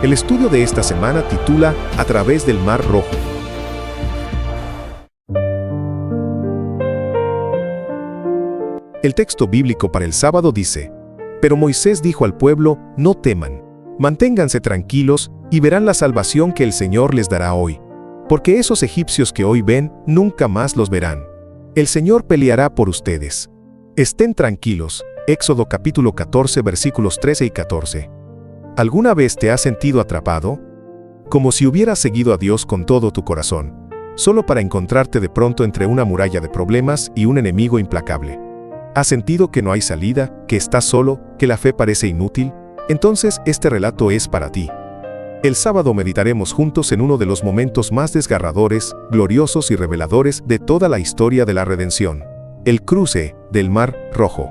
El estudio de esta semana titula A través del Mar Rojo. El texto bíblico para el sábado dice: Pero Moisés dijo al pueblo, no teman, manténganse tranquilos y verán la salvación que el Señor les dará hoy, porque esos egipcios que hoy ven, nunca más los verán. El Señor peleará por ustedes. Estén tranquilos. Éxodo capítulo 14 versículos 13 y 14. ¿Alguna vez te has sentido atrapado? Como si hubieras seguido a Dios con todo tu corazón, solo para encontrarte de pronto entre una muralla de problemas y un enemigo implacable. ¿Has sentido que no hay salida, que estás solo, que la fe parece inútil? Entonces este relato es para ti. El sábado meditaremos juntos en uno de los momentos más desgarradores, gloriosos y reveladores de toda la historia de la redención: el cruce del Mar Rojo.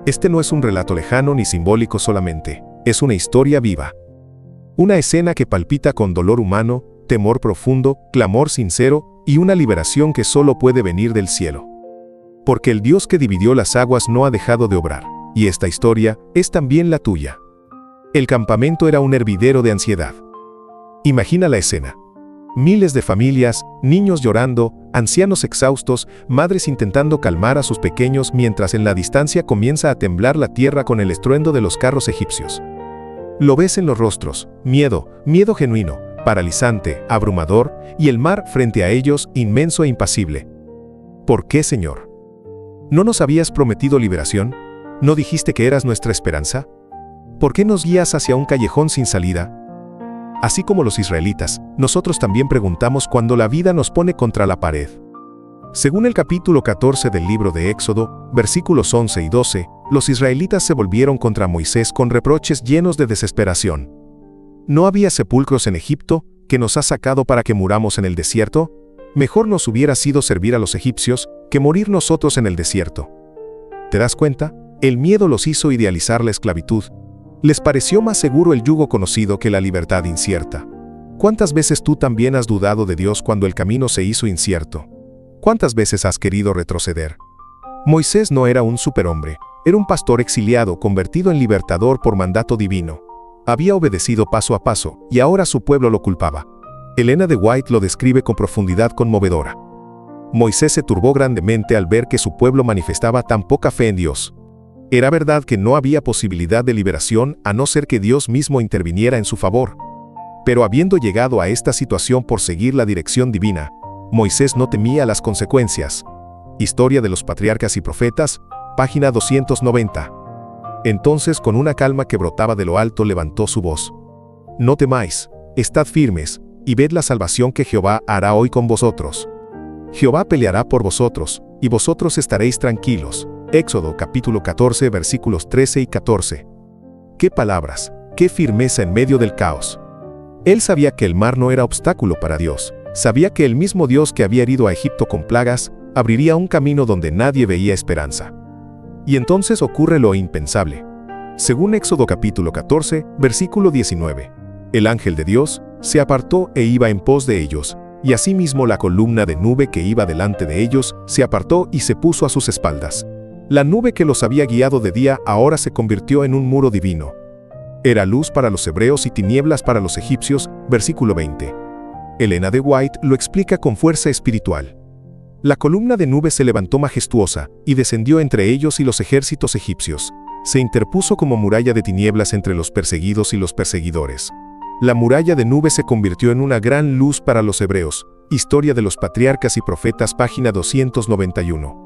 Este no es un relato lejano ni simbólico solamente, es una historia viva. Una escena que palpita con dolor humano, temor profundo, clamor sincero y una liberación que solo puede venir del cielo. Porque el Dios que dividió las aguas no ha dejado de obrar, y esta historia es también la tuya. El campamento era un hervidero de ansiedad. Imagina la escena. Miles de familias, niños llorando, ancianos exhaustos, madres intentando calmar a sus pequeños mientras en la distancia comienza a temblar la tierra con el estruendo de los carros egipcios. Lo ves en los rostros: miedo, miedo genuino, paralizante, abrumador, y el mar frente a ellos, inmenso e impasible. ¿Por qué, Señor? ¿No nos habías prometido liberación? ¿No dijiste que eras nuestra esperanza? ¿Por qué nos guías hacia un callejón sin salida? Así como los israelitas, nosotros también preguntamos cuando la vida nos pone contra la pared. Según el capítulo 14 del libro de Éxodo, versículos 11 y 12, los israelitas se volvieron contra Moisés con reproches llenos de desesperación. ¿No había sepulcros en Egipto, que nos has sacado para que muramos en el desierto? Mejor nos hubiera sido servir a los egipcios, que morir nosotros en el desierto. ¿Te das cuenta? El miedo los hizo idealizar la esclavitud. Les pareció más seguro el yugo conocido que la libertad incierta. ¿Cuántas veces tú también has dudado de Dios cuando el camino se hizo incierto? ¿Cuántas veces has querido retroceder? Moisés no era un superhombre, era un pastor exiliado convertido en libertador por mandato divino. Había obedecido paso a paso, y ahora su pueblo lo culpaba. Elena de White lo describe con profundidad conmovedora. Moisés se turbó grandemente al ver que su pueblo manifestaba tan poca fe en Dios. Era verdad que no había posibilidad de liberación a no ser que Dios mismo interviniera en su favor. Pero habiendo llegado a esta situación por seguir la dirección divina, Moisés no temía las consecuencias. Historia de los Patriarcas y Profetas, página 290. Entonces, con una calma que brotaba de lo alto, levantó su voz: No temáis, estad firmes, y ved la salvación que Jehová hará hoy con vosotros. Jehová peleará por vosotros, y vosotros estaréis tranquilos. Éxodo capítulo 14 versículos 13 y 14. ¡Qué palabras! ¡Qué firmeza en medio del caos! Él sabía que el mar no era obstáculo para Dios. Sabía que el mismo Dios que había herido a Egipto con plagas, abriría un camino donde nadie veía esperanza. Y entonces ocurre lo impensable. Según Éxodo capítulo 14, versículo 19. El ángel de Dios se apartó e iba en pos de ellos, y asimismo la columna de nube que iba delante de ellos se apartó y se puso a sus espaldas. La nube que los había guiado de día ahora se convirtió en un muro divino. Era luz para los hebreos y tinieblas para los egipcios, versículo 20. Elena de White lo explica con fuerza espiritual. La columna de nube se levantó majestuosa y descendió entre ellos y los ejércitos egipcios. Se interpuso como muralla de tinieblas entre los perseguidos y los perseguidores. La muralla de nube se convirtió en una gran luz para los hebreos. Historia de los Patriarcas y Profetas, página 291.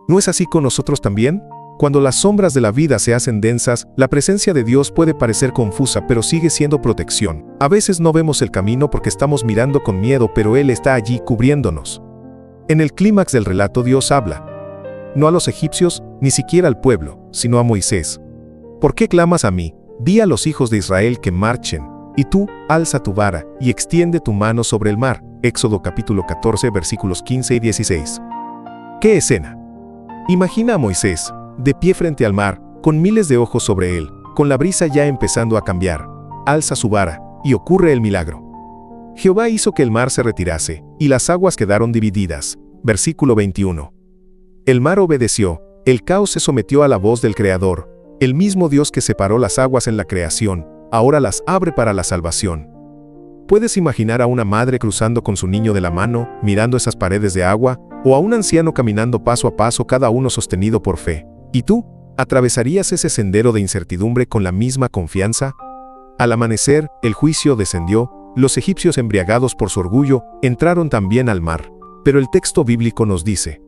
¿No es así con nosotros también? Cuando las sombras de la vida se hacen densas, la presencia de Dios puede parecer confusa, pero sigue siendo protección. A veces no vemos el camino porque estamos mirando con miedo, pero Él está allí cubriéndonos. En el clímax del relato Dios habla. No a los egipcios, ni siquiera al pueblo, sino a Moisés. ¿Por qué clamas a mí? Di a los hijos de Israel que marchen. Y tú, alza tu vara, y extiende tu mano sobre el mar. Éxodo capítulo 14 versículos 15 y 16. ¿Qué escena? Imagina a Moisés, de pie frente al mar, con miles de ojos sobre él, con la brisa ya empezando a cambiar. Alza su vara, y ocurre el milagro. Jehová hizo que el mar se retirase, y las aguas quedaron divididas. Versículo 21. El mar obedeció, el caos se sometió a la voz del Creador, el mismo Dios que separó las aguas en la creación, ahora las abre para la salvación. ¿Puedes imaginar a una madre cruzando con su niño de la mano, mirando esas paredes de agua, o a un anciano caminando paso a paso, cada uno sostenido por fe? ¿Y tú? ¿Atravesarías ese sendero de incertidumbre con la misma confianza? Al amanecer, el juicio descendió, los egipcios embriagados por su orgullo, entraron también al mar. Pero el texto bíblico nos dice: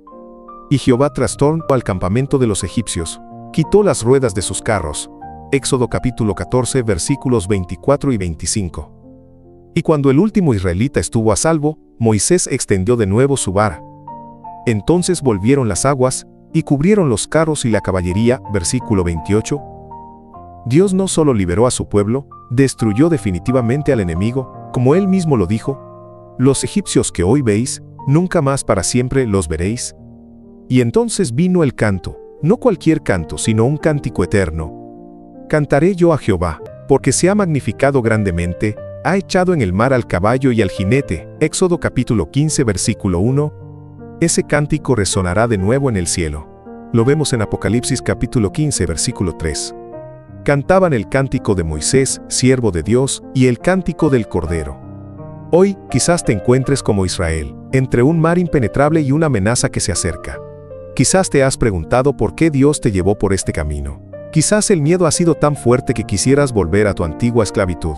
y Jehová trastornó al campamento de los egipcios, quitó las ruedas de sus carros. Éxodo capítulo 14 versículos 24 y 25. Y cuando el último israelita estuvo a salvo, Moisés extendió de nuevo su vara. Entonces volvieron las aguas, y cubrieron los carros y la caballería. Versículo 28. Dios no solo liberó a su pueblo, destruyó definitivamente al enemigo, como él mismo lo dijo: los egipcios que hoy veis, nunca más para siempre los veréis. Y entonces vino el canto, no cualquier canto, sino un cántico eterno. Cantaré yo a Jehová, porque se ha magnificado grandemente, ha echado en el mar al caballo y al jinete. Éxodo capítulo 15 versículo 1. Ese cántico resonará de nuevo en el cielo. Lo vemos en Apocalipsis capítulo 15 versículo 3. Cantaban el cántico de Moisés, siervo de Dios, y el cántico del Cordero. Hoy, quizás te encuentres como Israel, entre un mar impenetrable y una amenaza que se acerca. Quizás te has preguntado por qué Dios te llevó por este camino. Quizás el miedo ha sido tan fuerte que quisieras volver a tu antigua esclavitud.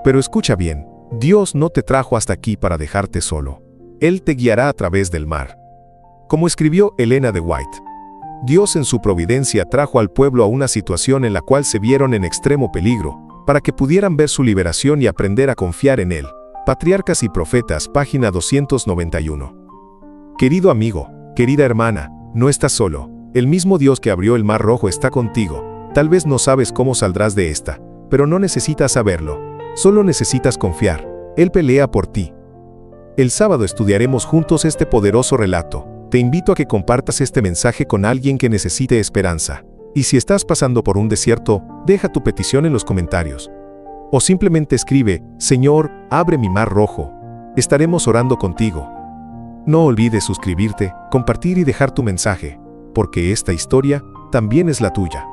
Pero escucha bien, Dios no te trajo hasta aquí para dejarte solo. Él te guiará a través del mar. Como escribió Elena de White, Dios en su providencia trajo al pueblo a una situación en la cual se vieron en extremo peligro, para que pudieran ver su liberación y aprender a confiar en Él. Patriarcas y Profetas, página 291. Querido amigo, querida hermana, no estás solo. El mismo Dios que abrió el Mar Rojo está contigo. Tal vez no sabes cómo saldrás de esta, pero no necesitas saberlo. Solo necesitas confiar. Él pelea por ti. El sábado estudiaremos juntos este poderoso relato. Te invito a que compartas este mensaje con alguien que necesite esperanza. Y si estás pasando por un desierto, deja tu petición en los comentarios. O simplemente escribe: Señor, abre mi mar rojo. Estaremos orando contigo. No olvides suscribirte, compartir y dejar tu mensaje, porque esta historia también es la tuya.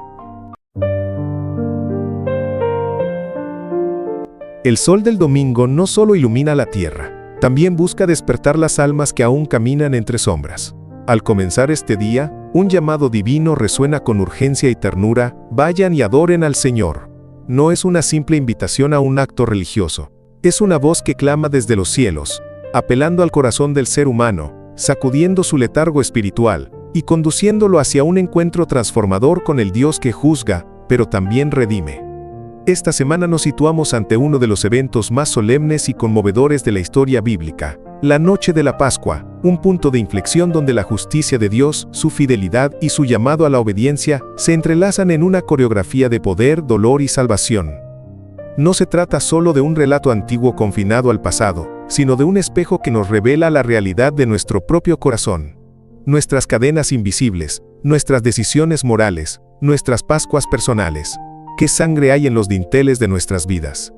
El sol del domingo no solo ilumina la tierra, también busca despertar las almas que aún caminan entre sombras. Al comenzar este día, un llamado divino resuena con urgencia y ternura: vayan y adoren al Señor. No es una simple invitación a un acto religioso, es una voz que clama desde los cielos, apelando al corazón del ser humano, sacudiendo su letargo espiritual y conduciéndolo hacia un encuentro transformador con el Dios que juzga, pero también redime. Esta semana nos situamos ante uno de los eventos más solemnes y conmovedores de la historia bíblica, la noche de la Pascua, un punto de inflexión donde la justicia de Dios, su fidelidad y su llamado a la obediencia se entrelazan en una coreografía de poder, dolor y salvación. No se trata solo de un relato antiguo confinado al pasado, sino de un espejo que nos revela la realidad de nuestro propio corazón. Nuestras cadenas invisibles, nuestras decisiones morales, nuestras pascuas personales. ¿Qué sangre hay en los dinteles de nuestras vidas?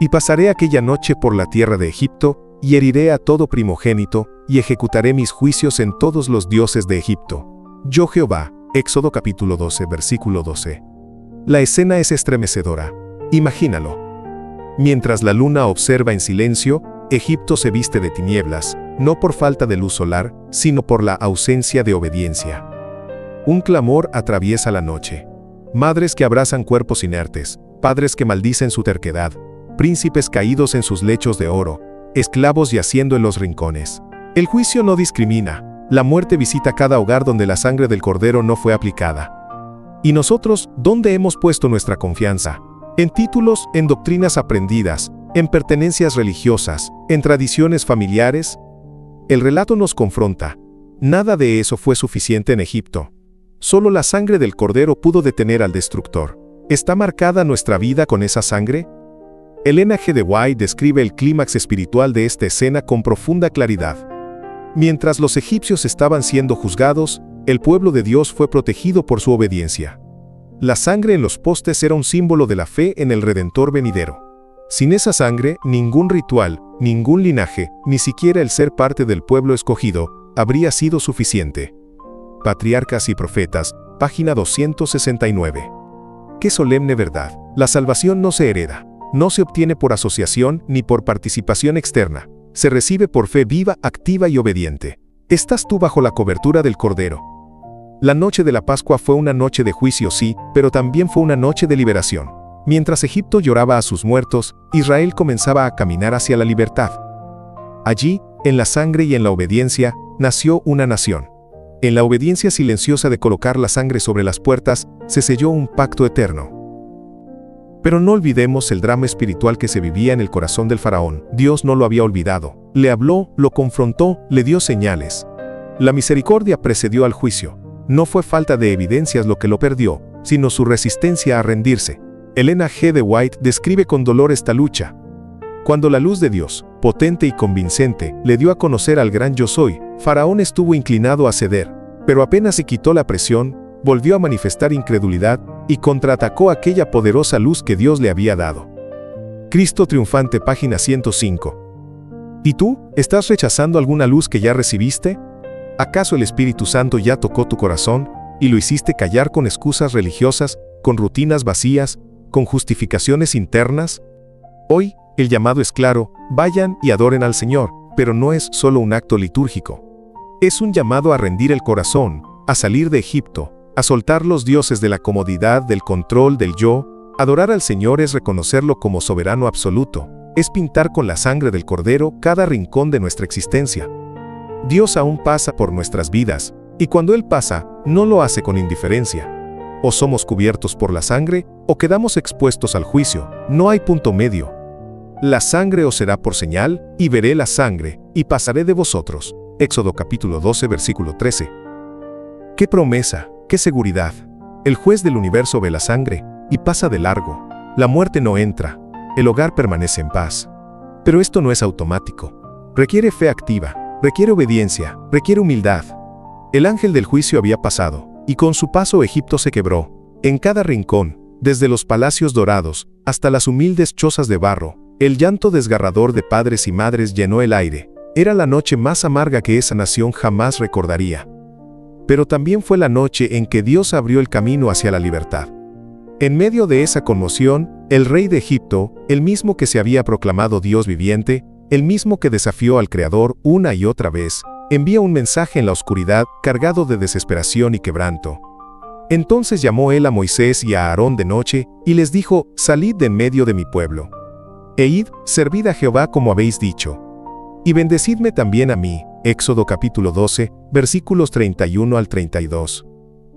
Y pasaré aquella noche por la tierra de Egipto, y heriré a todo primogénito, y ejecutaré mis juicios en todos los dioses de Egipto. Yo Jehová. Éxodo capítulo 12, versículo 12. La escena es estremecedora. Imagínalo. Mientras la luna observa en silencio, Egipto se viste de tinieblas, no por falta de luz solar, sino por la ausencia de obediencia. Un clamor atraviesa la noche. Madres que abrazan cuerpos inertes, padres que maldicen su terquedad, príncipes caídos en sus lechos de oro, esclavos yaciendo en los rincones. El juicio no discrimina, la muerte visita cada hogar donde la sangre del Cordero no fue aplicada. ¿Y nosotros, dónde hemos puesto nuestra confianza? En títulos, en doctrinas aprendidas, en pertenencias religiosas, en tradiciones familiares. El relato nos confronta. Nada de eso fue suficiente en Egipto. Solo la sangre del Cordero pudo detener al destructor. ¿Está marcada nuestra vida con esa sangre? Elena G. de White describe el clímax espiritual de esta escena con profunda claridad. Mientras los egipcios estaban siendo juzgados, el pueblo de Dios fue protegido por su obediencia. La sangre en los postes era un símbolo de la fe en el Redentor venidero. Sin esa sangre, ningún ritual, ningún linaje, ni siquiera el ser parte del pueblo escogido, habría sido suficiente. Patriarcas y Profetas, página 269. Qué solemne verdad. La salvación no se hereda. No se obtiene por asociación ni por participación externa. Se recibe por fe viva, activa y obediente. Estás tú bajo la cobertura del Cordero. La noche de la Pascua fue una noche de juicio, sí, pero también fue una noche de liberación. Mientras Egipto lloraba a sus muertos, Israel comenzaba a caminar hacia la libertad. Allí, en la sangre y en la obediencia, nació una nación. En la obediencia silenciosa de colocar la sangre sobre las puertas, se selló un pacto eterno. Pero no olvidemos el drama espiritual que se vivía en el corazón del faraón. Dios no lo había olvidado. Le habló, lo confrontó, le dio señales. La misericordia precedió al juicio. No fue falta de evidencias lo que lo perdió, sino su resistencia a rendirse. Ellen G. de White describe con dolor esta lucha. Cuando la luz de Dios, potente y convincente, le dio a conocer al gran Yo Soy, Faraón estuvo inclinado a ceder, pero apenas se quitó la presión, volvió a manifestar incredulidad y contraatacó aquella poderosa luz que Dios le había dado. Cristo triunfante, página 105. ¿Y tú? ¿Estás rechazando alguna luz que ya recibiste? ¿Acaso el Espíritu Santo ya tocó tu corazón y lo hiciste callar con excusas religiosas, con rutinas vacías, con justificaciones internas? Hoy, el llamado es claro: vayan y adoren al Señor, pero no es solo un acto litúrgico. Es un llamado a rendir el corazón, a salir de Egipto, a soltar los dioses de la comodidad, del control, del yo. Adorar al Señor es reconocerlo como soberano absoluto, es pintar con la sangre del Cordero cada rincón de nuestra existencia. Dios aún pasa por nuestras vidas, y cuando Él pasa, no lo hace con indiferencia. O somos cubiertos por la sangre, o quedamos expuestos al juicio. No hay punto medio. La sangre os será por señal, y veré la sangre, y pasaré de vosotros. Éxodo capítulo 12, versículo 13. ¡Qué promesa! ¡Qué seguridad! El juez del universo ve la sangre, y pasa de largo. La muerte no entra. El hogar permanece en paz. Pero esto no es automático. Requiere fe activa, requiere obediencia, requiere humildad. El ángel del juicio había pasado, y con su paso Egipto se quebró. En cada rincón, desde los palacios dorados hasta las humildes chozas de barro, el llanto desgarrador de padres y madres llenó el aire. Era la noche más amarga que esa nación jamás recordaría. Pero también fue la noche en que Dios abrió el camino hacia la libertad. En medio de esa conmoción, el rey de Egipto, el mismo que se había proclamado Dios viviente, el mismo que desafió al Creador una y otra vez, envía un mensaje en la oscuridad cargado de desesperación y quebranto. Entonces llamó él a Moisés y a Aarón de noche, y les dijo: «Salid de en medio de mi pueblo. E id, servid a Jehová como habéis dicho. Y bendecidme también a mí». Éxodo capítulo 12, versículos 31 al 32.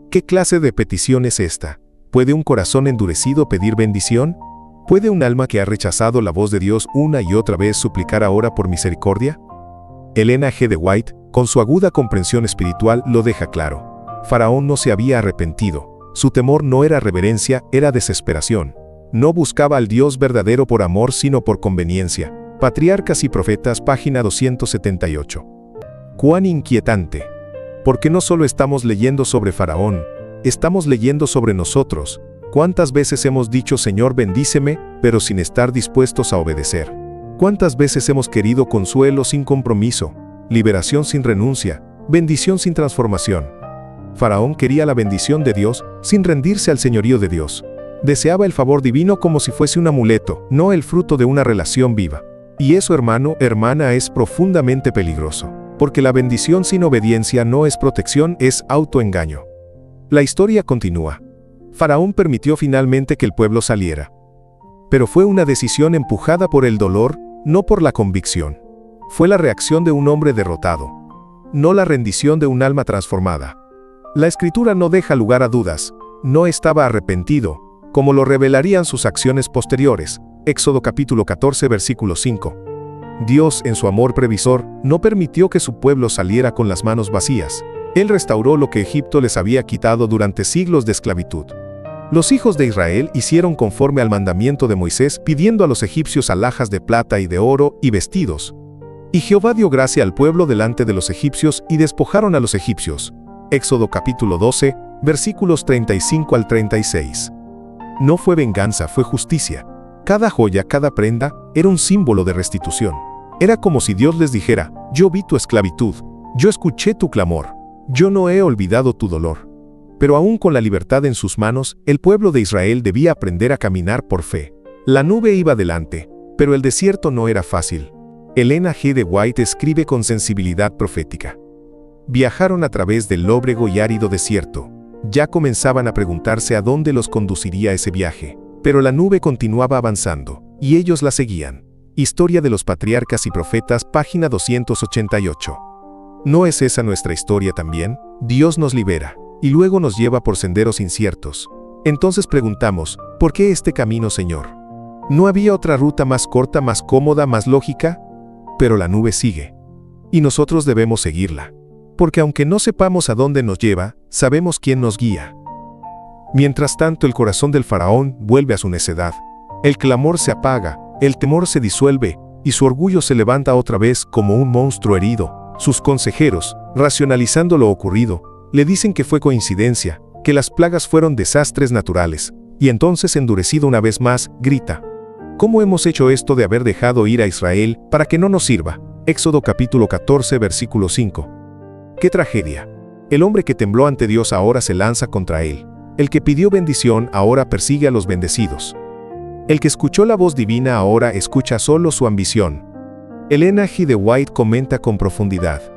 ¿Qué clase de petición es esta? ¿Puede un corazón endurecido pedir bendición? ¿Puede un alma que ha rechazado la voz de Dios una y otra vez suplicar ahora por misericordia? Ellen G. de White, con su aguda comprensión espiritual, lo deja claro. Faraón no se había arrepentido. Su temor no era reverencia, era desesperación. No buscaba al Dios verdadero por amor, sino por conveniencia. Patriarcas y Profetas, página 278. ¡Cuán inquietante! Porque no solo estamos leyendo sobre Faraón, estamos leyendo sobre nosotros. ¿Cuántas veces hemos dicho: Señor, bendíceme, pero sin estar dispuestos a obedecer? ¿Cuántas veces hemos querido consuelo sin compromiso, liberación sin renuncia, bendición sin transformación? Faraón quería la bendición de Dios sin rendirse al señorío de Dios. Deseaba el favor divino como si fuese un amuleto, no el fruto de una relación viva. Y eso, hermano, hermana, es profundamente peligroso. Porque la bendición sin obediencia no es protección, es autoengaño. La historia continúa. Faraón permitió finalmente que el pueblo saliera. Pero fue una decisión empujada por el dolor, no por la convicción. Fue la reacción de un hombre derrotado, no la rendición de un alma transformada. La Escritura no deja lugar a dudas. No estaba arrepentido, como lo revelarían sus acciones posteriores. Éxodo capítulo 14, versículo 5. Dios, en su amor previsor, no permitió que su pueblo saliera con las manos vacías. Él restauró lo que Egipto les había quitado durante siglos de esclavitud. Los hijos de Israel hicieron conforme al mandamiento de Moisés, pidiendo a los egipcios alhajas de plata y de oro y vestidos. Y Jehová dio gracia al pueblo delante de los egipcios y despojaron a los egipcios. Éxodo capítulo 12, versículos 35 al 36. No fue venganza, fue justicia. Cada joya, cada prenda, era un símbolo de restitución. Era como si Dios les dijera: yo vi tu esclavitud, yo escuché tu clamor, yo no he olvidado tu dolor. Pero aún con la libertad en sus manos, el pueblo de Israel debía aprender a caminar por fe. La nube iba delante, pero el desierto no era fácil. Elena G. de White escribe con sensibilidad profética. Viajaron a través del lóbrego y árido desierto. Ya comenzaban a preguntarse a dónde los conduciría ese viaje. Pero la nube continuaba avanzando, y ellos la seguían. Historia de los Patriarcas y Profetas, página 288. ¿No es esa nuestra historia también? Dios nos libera, y luego nos lleva por senderos inciertos. Entonces preguntamos, ¿por qué este camino, Señor? ¿No había otra ruta más corta, más cómoda, más lógica? Pero la nube sigue, y nosotros debemos seguirla. Porque aunque no sepamos a dónde nos lleva, sabemos quién nos guía. Mientras tanto, el corazón del faraón vuelve a su necedad. El clamor se apaga, el temor se disuelve, y su orgullo se levanta otra vez como un monstruo herido. Sus consejeros, racionalizando lo ocurrido, le dicen que fue coincidencia, que las plagas fueron desastres naturales, y entonces, endurecido una vez más, grita: ¿Cómo hemos hecho esto de haber dejado ir a Israel para que no nos sirva? Éxodo capítulo 14, versículo 5. ¡Qué tragedia! El hombre que tembló ante Dios ahora se lanza contra él. El que pidió bendición ahora persigue a los bendecidos. El que escuchó la voz divina ahora escucha solo su ambición. Elena G. de White comenta con profundidad.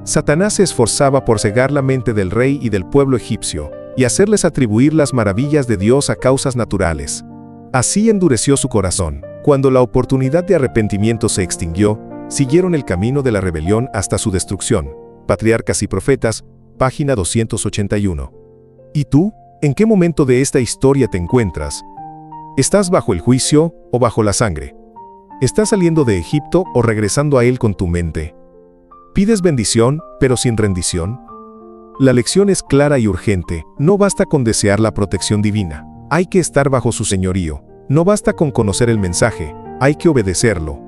Satanás se esforzaba por cegar la mente del rey y del pueblo egipcio, y hacerles atribuir las maravillas de Dios a causas naturales. Así endureció su corazón. Cuando la oportunidad de arrepentimiento se extinguió, siguieron el camino de la rebelión hasta su destrucción. Patriarcas y Profetas, página 281. ¿Y tú? ¿En qué momento de esta historia te encuentras? ¿Estás bajo el juicio o bajo la sangre? ¿Estás saliendo de Egipto o regresando a él con tu mente? ¿Pides bendición, pero sin rendición? La lección es clara y urgente. No basta con desear la protección divina. Hay que estar bajo su señorío. No basta con conocer el mensaje. Hay que obedecerlo.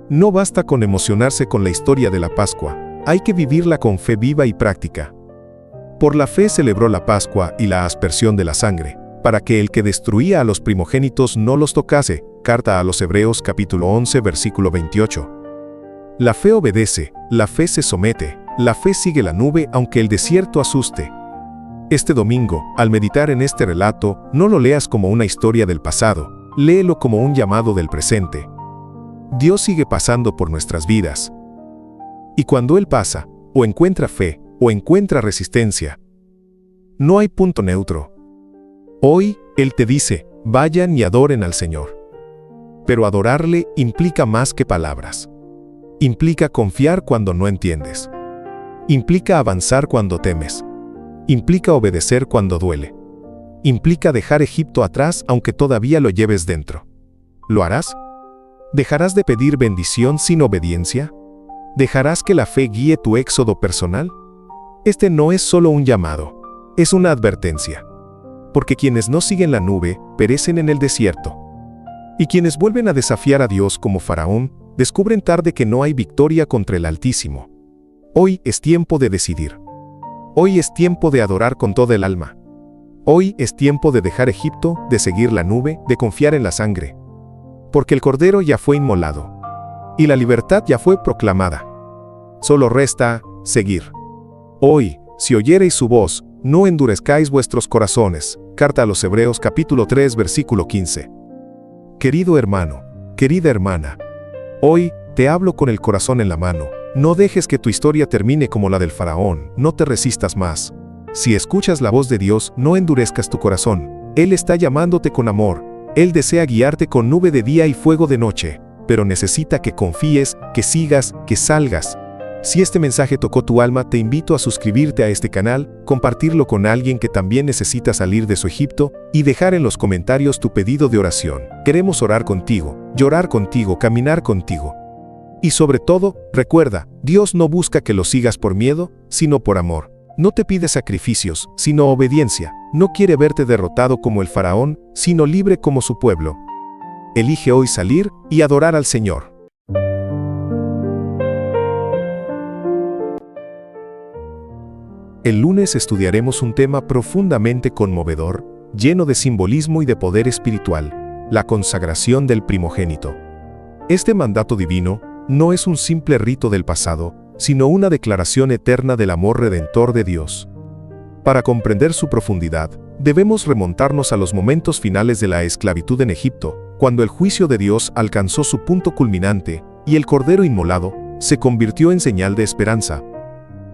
No basta con emocionarse con la historia de la Pascua. Hay que vivirla con fe viva y práctica. Por la fe celebró la Pascua y la aspersión de la sangre, para que el que destruía a los primogénitos no los tocase. Carta a los Hebreos capítulo 11 versículo 28. La fe obedece, la fe se somete, la fe sigue la nube aunque el desierto asuste. Este domingo, al meditar en este relato, no lo leas como una historia del pasado, léelo como un llamado del presente. Dios sigue pasando por nuestras vidas. Y cuando Él pasa, o encuentra fe, o encuentra resistencia, no hay punto neutro. Hoy, Él te dice, vayan y adoren al Señor. Pero adorarle implica más que palabras. Implica confiar cuando no entiendes. Implica avanzar cuando temes. Implica obedecer cuando duele. Implica dejar Egipto atrás aunque todavía lo lleves dentro. ¿Lo harás? ¿Dejarás de pedir bendición sin obediencia? ¿Dejarás que la fe guíe tu éxodo personal? Este no es solo un llamado, es una advertencia. Porque quienes no siguen la nube, perecen en el desierto. Y quienes vuelven a desafiar a Dios como Faraón, descubren tarde que no hay victoria contra el Altísimo. Hoy es tiempo de decidir. Hoy es tiempo de adorar con toda el alma. Hoy es tiempo de dejar Egipto, de seguir la nube, de confiar en la sangre. Porque el Cordero ya fue inmolado. Y la libertad ya fue proclamada. Solo resta seguir. Hoy, si oyereis su voz, no endurezcáis vuestros corazones. Carta a los Hebreos capítulo 3 versículo 15. Querido hermano, querida hermana, hoy te hablo con el corazón en la mano. No dejes que tu historia termine como la del faraón, no te resistas más. Si escuchas la voz de Dios, no endurezcas tu corazón. Él está llamándote con amor. Él desea guiarte con nube de día y fuego de noche, pero necesita que confíes, que sigas, que salgas. Si este mensaje tocó tu alma, te invito a suscribirte a este canal, compartirlo con alguien que también necesita salir de su Egipto y dejar en los comentarios tu pedido de oración. Queremos orar contigo, llorar contigo, caminar contigo. Y sobre todo, recuerda, Dios no busca que lo sigas por miedo, sino por amor. No te pide sacrificios, sino obediencia. No quiere verte derrotado como el faraón, sino libre como su pueblo. Elige hoy salir y adorar al Señor. El lunes estudiaremos un tema profundamente conmovedor, lleno de simbolismo y de poder espiritual, la consagración del primogénito. Este mandato divino no es un simple rito del pasado, sino una declaración eterna del amor redentor de Dios. Para comprender su profundidad, debemos remontarnos a los momentos finales de la esclavitud en Egipto, cuando el juicio de Dios alcanzó su punto culminante y el cordero inmolado se convirtió en señal de esperanza.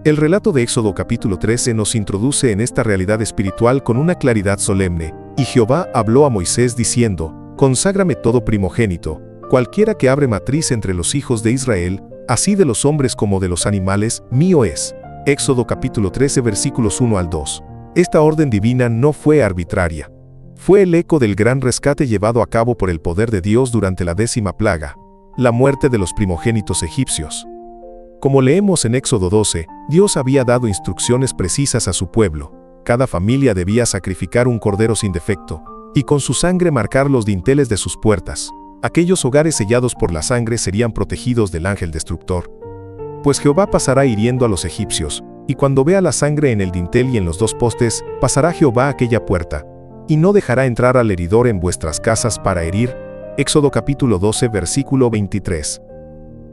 El relato de Éxodo capítulo 13 nos introduce en esta realidad espiritual con una claridad solemne, y Jehová habló a Moisés diciendo: «Conságrame todo primogénito, cualquiera que abre matriz entre los hijos de Israel, así de los hombres como de los animales, mío es». Éxodo capítulo 13 versículos 1 al 2. Esta orden divina no fue arbitraria. Fue el eco del gran rescate llevado a cabo por el poder de Dios durante la 10ª plaga, la muerte de los primogénitos egipcios. Como leemos en Éxodo 12, Dios había dado instrucciones precisas a su pueblo. Cada familia debía sacrificar un cordero sin defecto, y con su sangre marcar los dinteles de sus puertas. Aquellos hogares sellados por la sangre serían protegidos del ángel destructor. Pues Jehová pasará hiriendo a los egipcios, y cuando vea la sangre en el dintel y en los 2 postes, pasará Jehová aquella puerta, y no dejará entrar al heridor en vuestras casas para herir. Éxodo capítulo 12 versículo 23.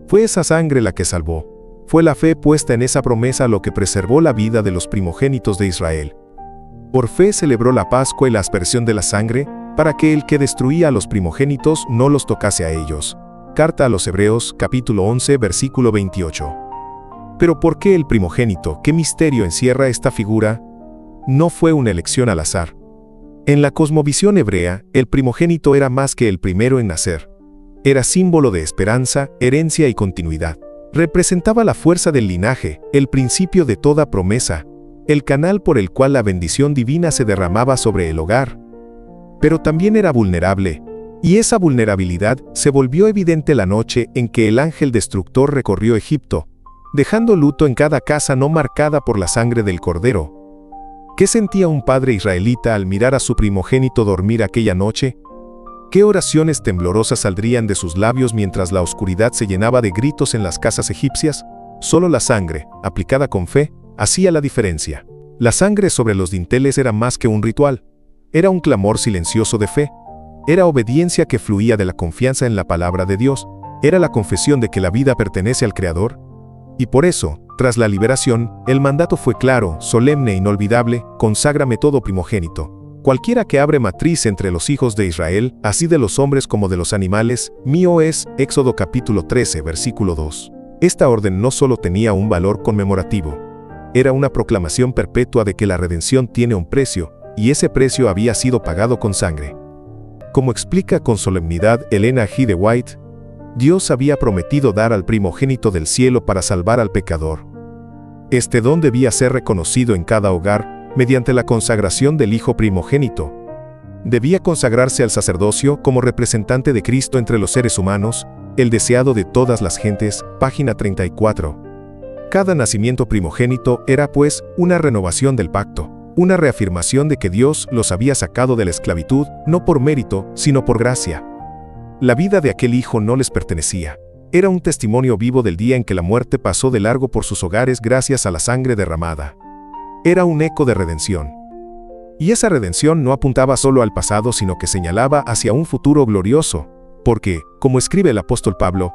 Fue esa sangre la que salvó. Fue la fe puesta en esa promesa lo que preservó la vida de los primogénitos de Israel. Por fe celebró la Pascua y la aspersión de la sangre, para que el que destruía a los primogénitos no los tocase a ellos. Carta a los Hebreos, capítulo 11, versículo 28. Pero ¿por qué el primogénito? ¿Qué misterio encierra esta figura? No fue una elección al azar. En la cosmovisión hebrea, el primogénito era más que el primero en nacer. Era símbolo de esperanza, herencia y continuidad. Representaba la fuerza del linaje, el principio de toda promesa, el canal por el cual la bendición divina se derramaba sobre el hogar. Pero también era vulnerable, y esa vulnerabilidad se volvió evidente la noche en que el ángel destructor recorrió Egipto, dejando luto en cada casa no marcada por la sangre del cordero. ¿Qué sentía un padre israelita al mirar a su primogénito dormir aquella noche? ¿Qué oraciones temblorosas saldrían de sus labios mientras la oscuridad se llenaba de gritos en las casas egipcias? Solo la sangre, aplicada con fe, hacía la diferencia. La sangre sobre los dinteles era más que un ritual. Era un clamor silencioso de fe. Era obediencia que fluía de la confianza en la palabra de Dios. Era la confesión de que la vida pertenece al Creador. Y por eso, tras la liberación, el mandato fue claro, solemne e inolvidable: conságrame todo primogénito. Cualquiera que abre matriz entre los hijos de Israel, así de los hombres como de los animales, mío es. Éxodo capítulo 13, versículo 2. Esta orden no solo tenía un valor conmemorativo, era una proclamación perpetua de que la redención tiene un precio, y ese precio había sido pagado con sangre. Como explica con solemnidad Elena G. de White, Dios había prometido dar al primogénito del cielo para salvar al pecador. Este don debía ser reconocido en cada hogar, mediante la consagración del hijo primogénito. Debía consagrarse al sacerdocio como representante de Cristo entre los seres humanos, el deseado de todas las gentes, página 34. Cada nacimiento primogénito era, pues, una renovación del pacto, una reafirmación de que Dios los había sacado de la esclavitud, no por mérito, sino por gracia. La vida de aquel hijo no les pertenecía. Era un testimonio vivo del día en que la muerte pasó de largo por sus hogares gracias a la sangre derramada. Era un eco de redención. Y esa redención no apuntaba solo al pasado, sino que señalaba hacia un futuro glorioso, porque, como escribe el apóstol Pablo,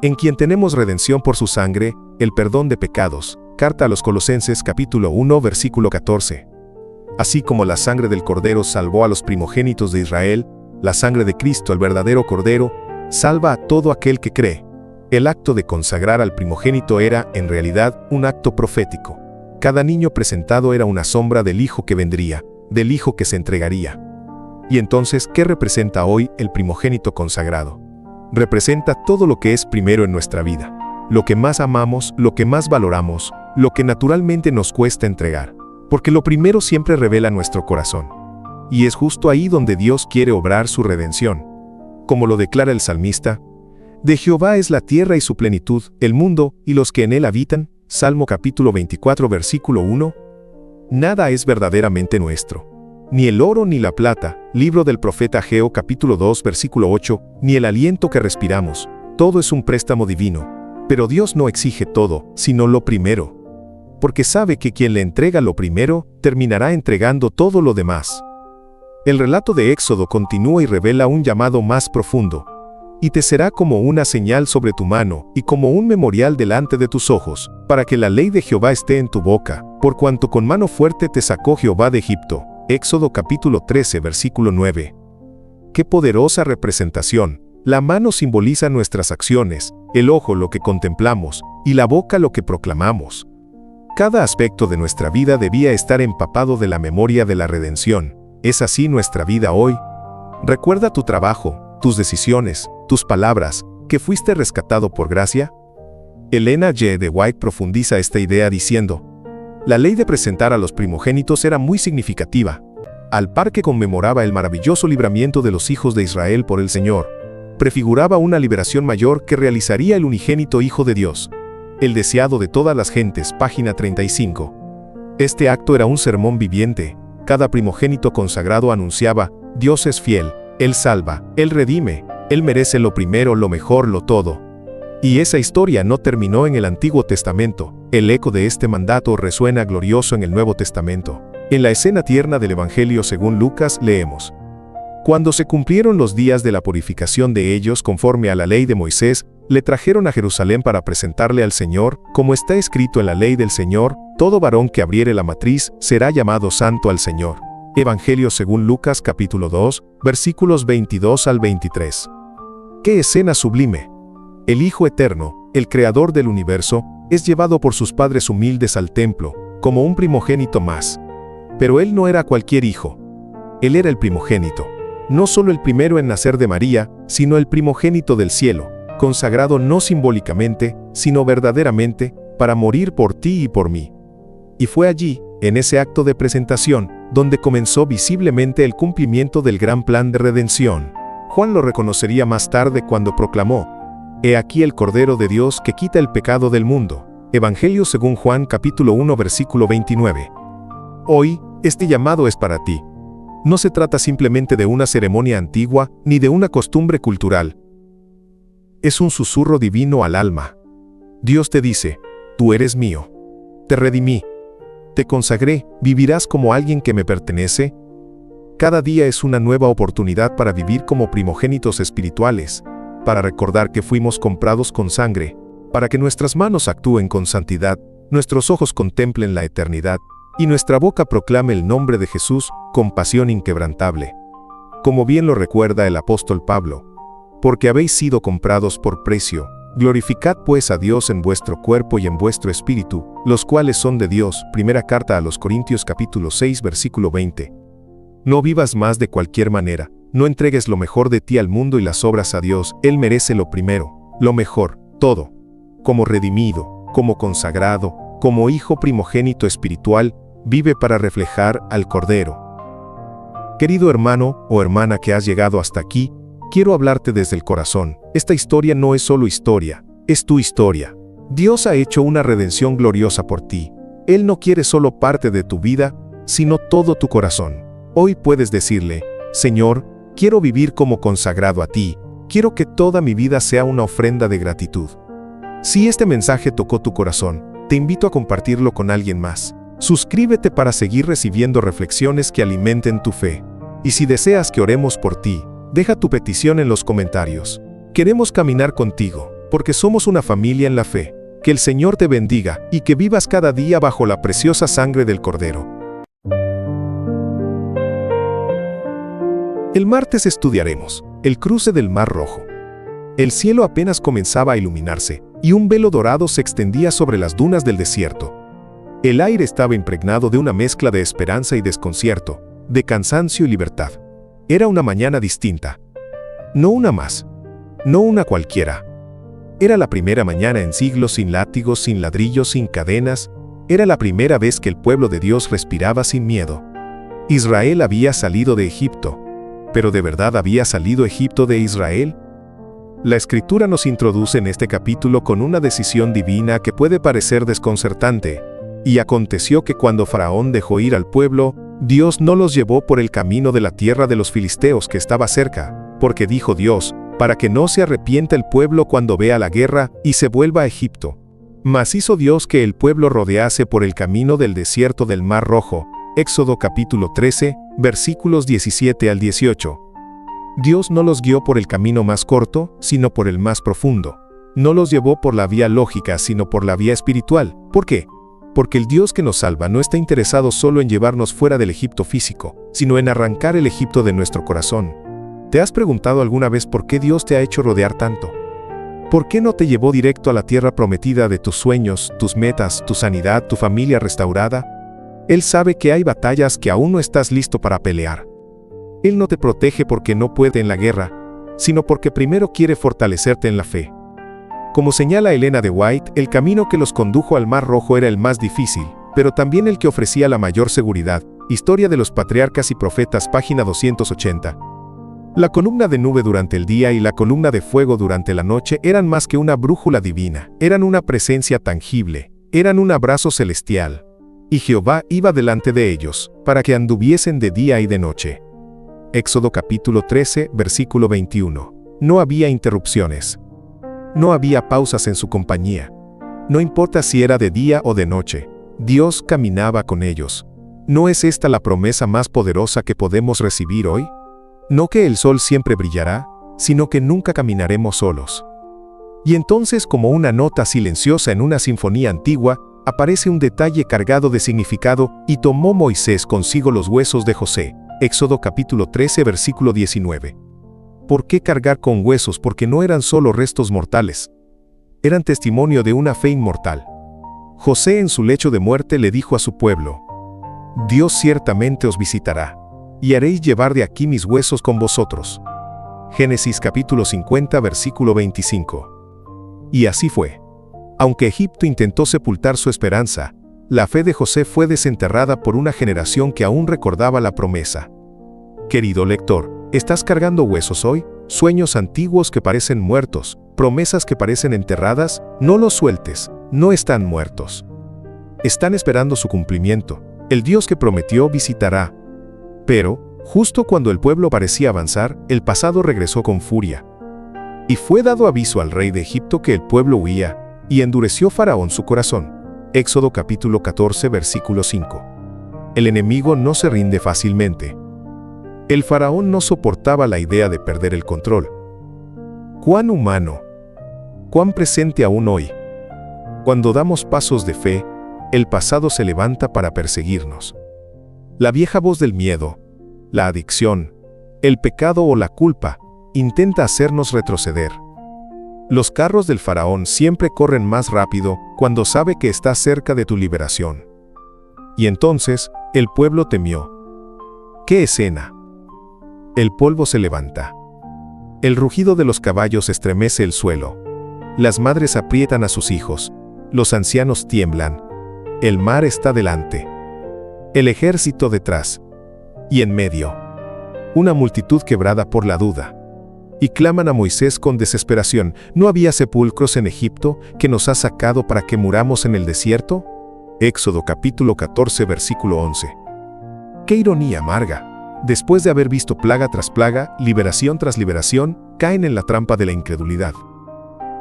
en quien tenemos redención por su sangre, el perdón de pecados. Carta a los Colosenses capítulo 1 versículo 14. Así como la sangre del Cordero salvó a los primogénitos de Israel, la sangre de Cristo, el verdadero Cordero, salva a todo aquel que cree. El acto de consagrar al primogénito era, en realidad, un acto profético. Cada niño presentado era una sombra del hijo que vendría, del hijo que se entregaría. Y entonces, ¿qué representa hoy el primogénito consagrado? Representa todo lo que es primero en nuestra vida, lo que más amamos, lo que más valoramos, lo que naturalmente nos cuesta entregar, porque lo primero siempre revela nuestro corazón. Y es justo ahí donde Dios quiere obrar su redención. Como lo declara el salmista: de Jehová es la tierra y su plenitud, el mundo y los que en él habitan. Salmo capítulo 24 versículo 1. Nada es verdaderamente nuestro. Ni el oro ni la plata, libro del profeta Ageo capítulo 2 versículo 8, ni el aliento que respiramos, todo es un préstamo divino. Pero Dios no exige todo, sino lo primero. Porque sabe que quien le entrega lo primero, terminará entregando todo lo demás. El relato de Éxodo continúa y revela un llamado más profundo. y te será como una señal sobre tu mano, y como un memorial delante de tus ojos, para que la ley de Jehová esté en tu boca, por cuanto con mano fuerte te sacó Jehová de Egipto. Éxodo capítulo 13, versículo 9. ¡Qué poderosa representación! La mano simboliza nuestras acciones, el ojo lo que contemplamos, y la boca lo que proclamamos. Cada aspecto de nuestra vida debía estar empapado de la memoria de la redención. ¿Es así nuestra vida hoy? ¿Recuerda tu trabajo, tus decisiones, tus palabras, que fuiste rescatado por gracia? Elena G. de White profundiza esta idea diciendo: la ley de presentar a los primogénitos era muy significativa, al par que conmemoraba el maravilloso libramiento de los hijos de Israel por el Señor. Prefiguraba una liberación mayor que realizaría el unigénito Hijo de Dios, el deseado de todas las gentes, página 35. Este acto era un sermón viviente. Cada primogénito consagrado anunciaba: Dios es fiel, Él salva, Él redime, Él merece lo primero, lo mejor, lo todo. Y esa historia no terminó en el Antiguo Testamento. El eco de este mandato resuena glorioso en el Nuevo Testamento. En la escena tierna del Evangelio según Lucas leemos: cuando se cumplieron los días de la purificación de ellos conforme a la ley de Moisés, le trajeron a Jerusalén para presentarle al Señor, como está escrito en la ley del Señor: todo varón que abriere la matriz será llamado santo al Señor. Evangelio según Lucas capítulo 2, versículos 22 al 23. ¡Qué escena sublime! El Hijo Eterno, el Creador del universo, es llevado por sus padres humildes al templo, como un primogénito más. Pero Él no era cualquier hijo. Él era el primogénito. No solo el primero en nacer de María, sino el primogénito del cielo, consagrado no simbólicamente, sino verdaderamente, para morir por ti y por mí. Y fue allí, en ese acto de presentación, donde comenzó visiblemente el cumplimiento del gran plan de redención. Juan lo reconocería más tarde cuando proclamó: He aquí el Cordero de Dios que quita el pecado del mundo. Evangelio según Juan capítulo 1 versículo 29. Hoy, este llamado es para ti. No se trata simplemente de una ceremonia antigua, ni de una costumbre cultural. Es un susurro divino al alma. Dios te dice: tú eres mío. Te redimí. Te consagré, vivirás como alguien que me pertenece. Cada día es una nueva oportunidad para vivir como primogénitos espirituales, para recordar que fuimos comprados con sangre, para que nuestras manos actúen con santidad, nuestros ojos contemplen la eternidad, y nuestra boca proclame el nombre de Jesús con pasión inquebrantable. Como bien lo recuerda el apóstol Pablo: porque habéis sido comprados por precio, glorificad pues a Dios en vuestro cuerpo y en vuestro espíritu, los cuales son de Dios. Primera carta a los Corintios capítulo 6 versículo 20. No vivas más de cualquier manera, no entregues lo mejor de ti al mundo y las obras a Dios. Él merece lo primero, lo mejor, todo. Como redimido, como consagrado, como hijo primogénito espiritual, vive para reflejar al Cordero. Querido hermano o hermana que has llegado hasta aquí, quiero hablarte desde el corazón. Esta historia no es solo historia, es tu historia. Dios ha hecho una redención gloriosa por ti. Él no quiere solo parte de tu vida, sino todo tu corazón. Hoy puedes decirle: Señor, quiero vivir como consagrado a ti. Quiero que toda mi vida sea una ofrenda de gratitud. Si este mensaje tocó tu corazón, te invito a compartirlo con alguien más. Suscríbete para seguir recibiendo reflexiones que alimenten tu fe. Y si deseas que oremos por ti, deja tu petición en los comentarios. Queremos caminar contigo, porque somos una familia en la fe. Que el Señor te bendiga y que vivas cada día bajo la preciosa sangre del Cordero. El martes estudiaremos el cruce del Mar Rojo. El cielo apenas comenzaba a iluminarse, y un velo dorado se extendía sobre las dunas del desierto. El aire estaba impregnado de una mezcla de esperanza y desconcierto, de cansancio y libertad. Era una mañana distinta. No una más. No una cualquiera. Era la primera mañana en siglos sin látigos, sin ladrillos, sin cadenas. Era la primera vez que el pueblo de Dios respiraba sin miedo. Israel había salido de Egipto. ¿Pero de verdad había salido Egipto de Israel? La Escritura nos introduce en este capítulo con una decisión divina que puede parecer desconcertante. Y aconteció que cuando Faraón dejó ir al pueblo, Dios no los llevó por el camino de la tierra de los filisteos que estaba cerca, porque dijo Dios: para que no se arrepienta el pueblo cuando vea la guerra y se vuelva a Egipto. Mas hizo Dios que el pueblo rodease por el camino del desierto del Mar Rojo. Éxodo capítulo 13, versículos 17 al 18. Dios no los guió por el camino más corto, sino por el más profundo. No los llevó por la vía lógica, sino por la vía espiritual. ¿Por qué? Porque el Dios que nos salva no está interesado solo en llevarnos fuera del Egipto físico, sino en arrancar el Egipto de nuestro corazón. ¿Te has preguntado alguna vez por qué Dios te ha hecho rodear tanto? ¿Por qué no te llevó directo a la tierra prometida de tus sueños, tus metas, tu sanidad, tu familia restaurada? Él sabe que hay batallas que aún no estás listo para pelear. Él no te protege porque no puede en la guerra, sino porque primero quiere fortalecerte en la fe. Como señala Elena de White, el camino que los condujo al Mar Rojo era el más difícil, pero también el que ofrecía la mayor seguridad. Historia de los Patriarcas y Profetas, página 280. La columna de nube durante el día y la columna de fuego durante la noche eran más que una brújula divina, eran una presencia tangible, eran un abrazo celestial. Y Jehová iba delante de ellos, para que anduviesen de día y de noche. Éxodo capítulo 13, versículo 21. No había interrupciones. No había pausas en su compañía. No importa si era de día o de noche, Dios caminaba con ellos. ¿No es esta la promesa más poderosa que podemos recibir hoy? No que el sol siempre brillará, sino que nunca caminaremos solos. Y entonces, como una nota silenciosa en una sinfonía antigua, aparece un detalle cargado de significado: y tomó Moisés consigo los huesos de José. Éxodo capítulo 13, versículo 19. ¿Por qué cargar con huesos? Porque no eran solo restos mortales. Eran testimonio de una fe inmortal. José en su lecho de muerte le dijo a su pueblo: Dios ciertamente os visitará, y haréis llevar de aquí mis huesos con vosotros. Génesis capítulo 50, versículo 25. Y así fue. Aunque Egipto intentó sepultar su esperanza, la fe de José fue desenterrada por una generación que aún recordaba la promesa. Querido lector, ¿estás cargando huesos hoy? Sueños antiguos que parecen muertos, promesas que parecen enterradas. No los sueltes, no están muertos. Están esperando su cumplimiento. El Dios que prometió visitará. Pero, justo cuando el pueblo parecía avanzar, el pasado regresó con furia. Y fue dado aviso al rey de Egipto que el pueblo huía, y endureció Faraón su corazón. Éxodo capítulo 14, versículo 5. El enemigo no se rinde fácilmente. El faraón no soportaba la idea de perder el control. Cuán humano, cuán presente aún hoy. Cuando damos pasos de fe, el pasado se levanta para perseguirnos. La vieja voz del miedo, la adicción, el pecado o la culpa intenta hacernos retroceder. Los carros del faraón siempre corren más rápido cuando sabe que está cerca de tu liberación. Y entonces, el pueblo temió. ¡Qué escena! El polvo se levanta. El rugido de los caballos estremece el suelo. Las madres aprietan a sus hijos. Los ancianos tiemblan. El mar está delante. El ejército detrás. Y en medio, una multitud quebrada por la duda. Y claman a Moisés con desesperación: ¿no había sepulcros en Egipto que nos has sacado para que muramos en el desierto? Éxodo capítulo 14, versículo 11. ¡Qué ironía amarga! Después de haber visto plaga tras plaga, liberación tras liberación, caen en la trampa de la incredulidad.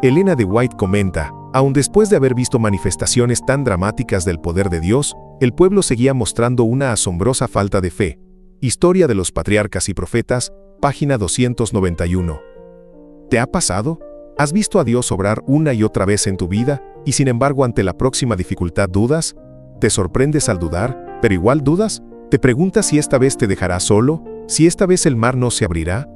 Elena de White comenta: aun después de haber visto manifestaciones tan dramáticas del poder de Dios, el pueblo seguía mostrando una asombrosa falta de fe. Historia de los Patriarcas y Profetas, página 291. ¿Te ha pasado? ¿Has visto a Dios obrar una y otra vez en tu vida, y sin embargo ante la próxima dificultad dudas? ¿Te sorprendes al dudar, pero igual dudas? ¿Te preguntas si esta vez te dejará solo? ¿Si esta vez el mar no se abrirá?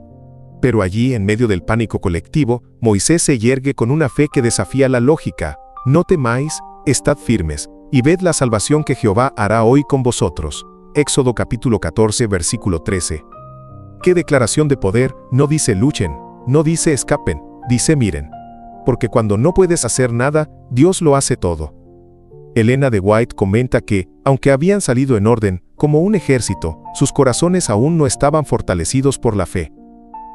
Pero allí, en medio del pánico colectivo, Moisés se yergue con una fe que desafía la lógica. No temáis, estad firmes, y ved la salvación que Jehová hará hoy con vosotros. Éxodo capítulo 14, versículo 13. ¡Qué declaración de poder! No dice luchen, no dice escapen, dice miren. Porque cuando no puedes hacer nada, Dios lo hace todo. Elena de White comenta que, aunque habían salido en orden, como un ejército, sus corazones aún no estaban fortalecidos por la fe.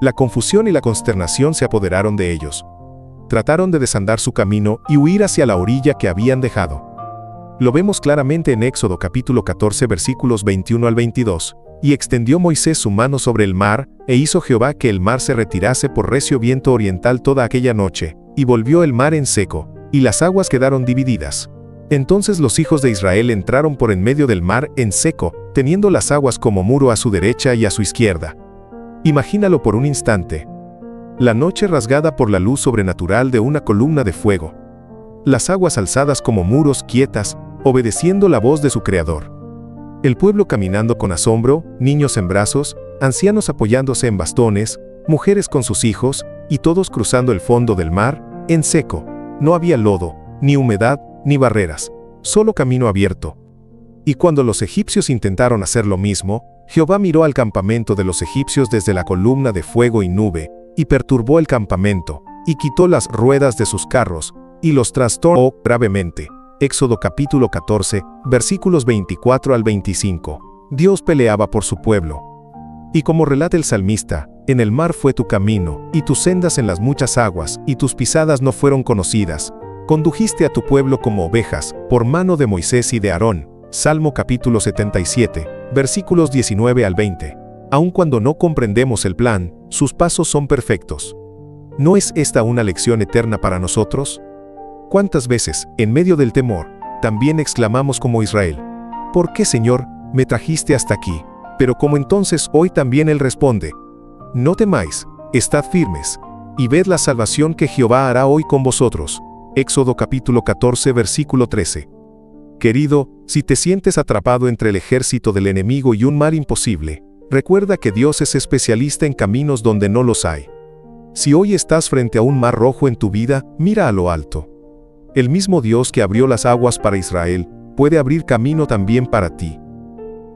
La confusión y la consternación se apoderaron de ellos. Trataron de desandar su camino y huir hacia la orilla que habían dejado. Lo vemos claramente en Éxodo capítulo 14, versículos 21 al 22. Y extendió Moisés su mano sobre el mar, e hizo Jehová que el mar se retirase por recio viento oriental toda aquella noche, y volvió el mar en seco, y las aguas quedaron divididas. Entonces los hijos de Israel entraron por en medio del mar en seco, teniendo las aguas como muro a su derecha y a su izquierda. Imagínalo por un instante. La noche rasgada por la luz sobrenatural de una columna de fuego. Las aguas alzadas como muros quietas, obedeciendo la voz de su Creador. El pueblo caminando con asombro, niños en brazos, ancianos apoyándose en bastones, mujeres con sus hijos, y todos cruzando el fondo del mar, en seco. No había lodo, ni humedad, ni barreras, solo camino abierto. Y cuando los egipcios intentaron hacer lo mismo, Jehová miró al campamento de los egipcios desde la columna de fuego y nube, y perturbó el campamento, y quitó las ruedas de sus carros, y los trastornó gravemente. Éxodo capítulo 14, versículos 24 al 25. Dios peleaba por su pueblo. Y como relata el salmista, en el mar fue tu camino, y tus sendas en las muchas aguas, y tus pisadas no fueron conocidas. Condujiste a tu pueblo como ovejas, por mano de Moisés y de Aarón. Salmo capítulo 77, versículos 19 al 20. Aun cuando no comprendemos el plan, sus pasos son perfectos. ¿No es esta una lección eterna para nosotros? ¿Cuántas veces, en medio del temor, también exclamamos como Israel: ¿por qué, Señor, me trajiste hasta aquí? Pero como entonces hoy también Él responde: no temáis, estad firmes, y ved la salvación que Jehová hará hoy con vosotros. Éxodo capítulo 14, versículo 13. Querido, si te sientes atrapado entre el ejército del enemigo y un mar imposible, recuerda que Dios es especialista en caminos donde no los hay. Si hoy estás frente a un mar rojo en tu vida, mira a lo alto. El mismo Dios que abrió las aguas para Israel, puede abrir camino también para ti.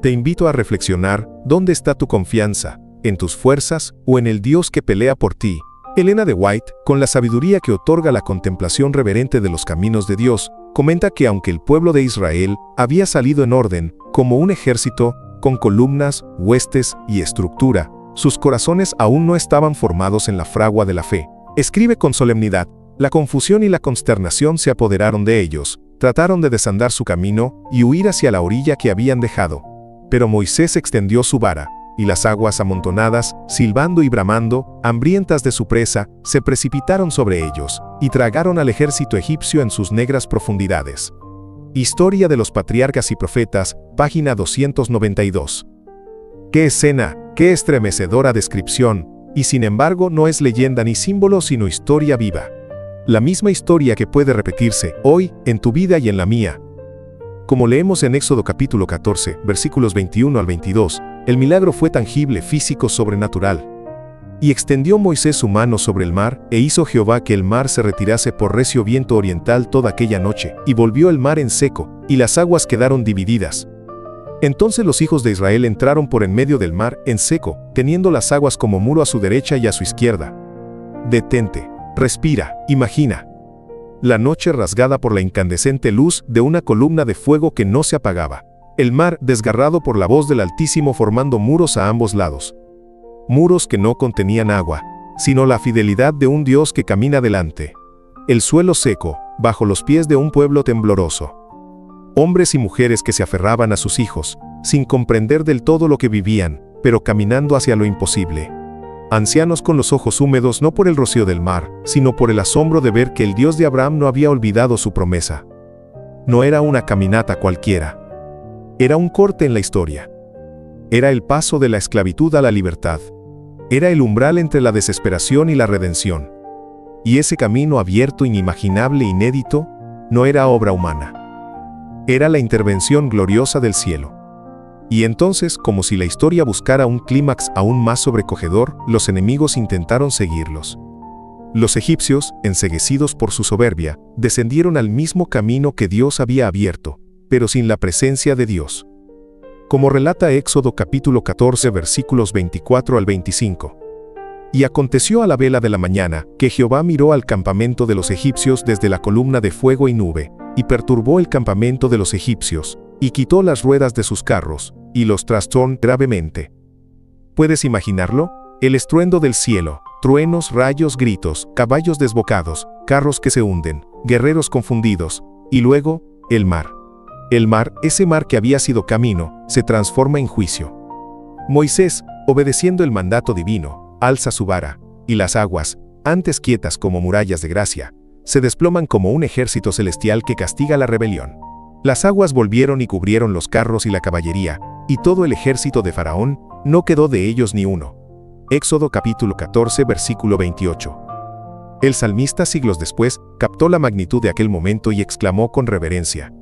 Te invito a reflexionar: ¿dónde está tu confianza? ¿En tus fuerzas o en el Dios que pelea por ti? Elena de White, con la sabiduría que otorga la contemplación reverente de los caminos de Dios, comenta que aunque el pueblo de Israel había salido en orden, como un ejército, con columnas, huestes y estructura, sus corazones aún no estaban formados en la fragua de la fe. Escribe con solemnidad: la confusión y la consternación se apoderaron de ellos, trataron de desandar su camino y huir hacia la orilla que habían dejado. Pero Moisés extendió su vara, y las aguas amontonadas, silbando y bramando, hambrientas de su presa, se precipitaron sobre ellos, y tragaron al ejército egipcio en sus negras profundidades. Historia de los Patriarcas y Profetas, página 292. ¡Qué escena, qué estremecedora descripción! Y sin embargo no es leyenda ni símbolo sino historia viva. La misma historia que puede repetirse hoy, en tu vida y en la mía. Como leemos en Éxodo capítulo 14, versículos 21 al 22, el milagro fue tangible, físico, sobrenatural. Y extendió Moisés su mano sobre el mar, e hizo Jehová que el mar se retirase por recio viento oriental toda aquella noche, y volvió el mar en seco, y las aguas quedaron divididas. Entonces los hijos de Israel entraron por en medio del mar, en seco, teniendo las aguas como muro a su derecha y a su izquierda. Detente, respira, imagina. La noche rasgada por la incandescente luz de una columna de fuego que no se apagaba. El mar desgarrado por la voz del Altísimo formando muros a ambos lados. Muros que no contenían agua, sino la fidelidad de un Dios que camina delante. El suelo seco, bajo los pies de un pueblo tembloroso. Hombres y mujeres que se aferraban a sus hijos, sin comprender del todo lo que vivían, pero caminando hacia lo imposible. Ancianos con los ojos húmedos no por el rocío del mar, sino por el asombro de ver que el Dios de Abraham no había olvidado su promesa. No era una caminata cualquiera. Era un corte en la historia. Era el paso de la esclavitud a la libertad. Era el umbral entre la desesperación y la redención. Y ese camino abierto, inimaginable, inédito, no era obra humana. Era la intervención gloriosa del cielo. Y entonces, como si la historia buscara un clímax aún más sobrecogedor, los enemigos intentaron seguirlos. Los egipcios, enceguecidos por su soberbia, descendieron al mismo camino que Dios había abierto, pero sin la presencia de Dios. Como relata Éxodo capítulo 14 versículos 24 al 25. Y aconteció a la vela de la mañana, que Jehová miró al campamento de los egipcios desde la columna de fuego y nube, y perturbó el campamento de los egipcios, y quitó las ruedas de sus carros, y los trastornó gravemente. ¿Puedes imaginarlo? El estruendo del cielo, truenos, rayos, gritos, caballos desbocados, carros que se hunden, guerreros confundidos, y luego, el mar. El mar, ese mar que había sido camino, se transforma en juicio. Moisés, obedeciendo el mandato divino, alza su vara, y las aguas, antes quietas como murallas de gracia, se desploman como un ejército celestial que castiga la rebelión. Las aguas volvieron y cubrieron los carros y la caballería, y todo el ejército de Faraón, no quedó de ellos ni uno. Éxodo capítulo 14, versículo 28. El salmista, siglos después, captó la magnitud de aquel momento y exclamó con reverencia: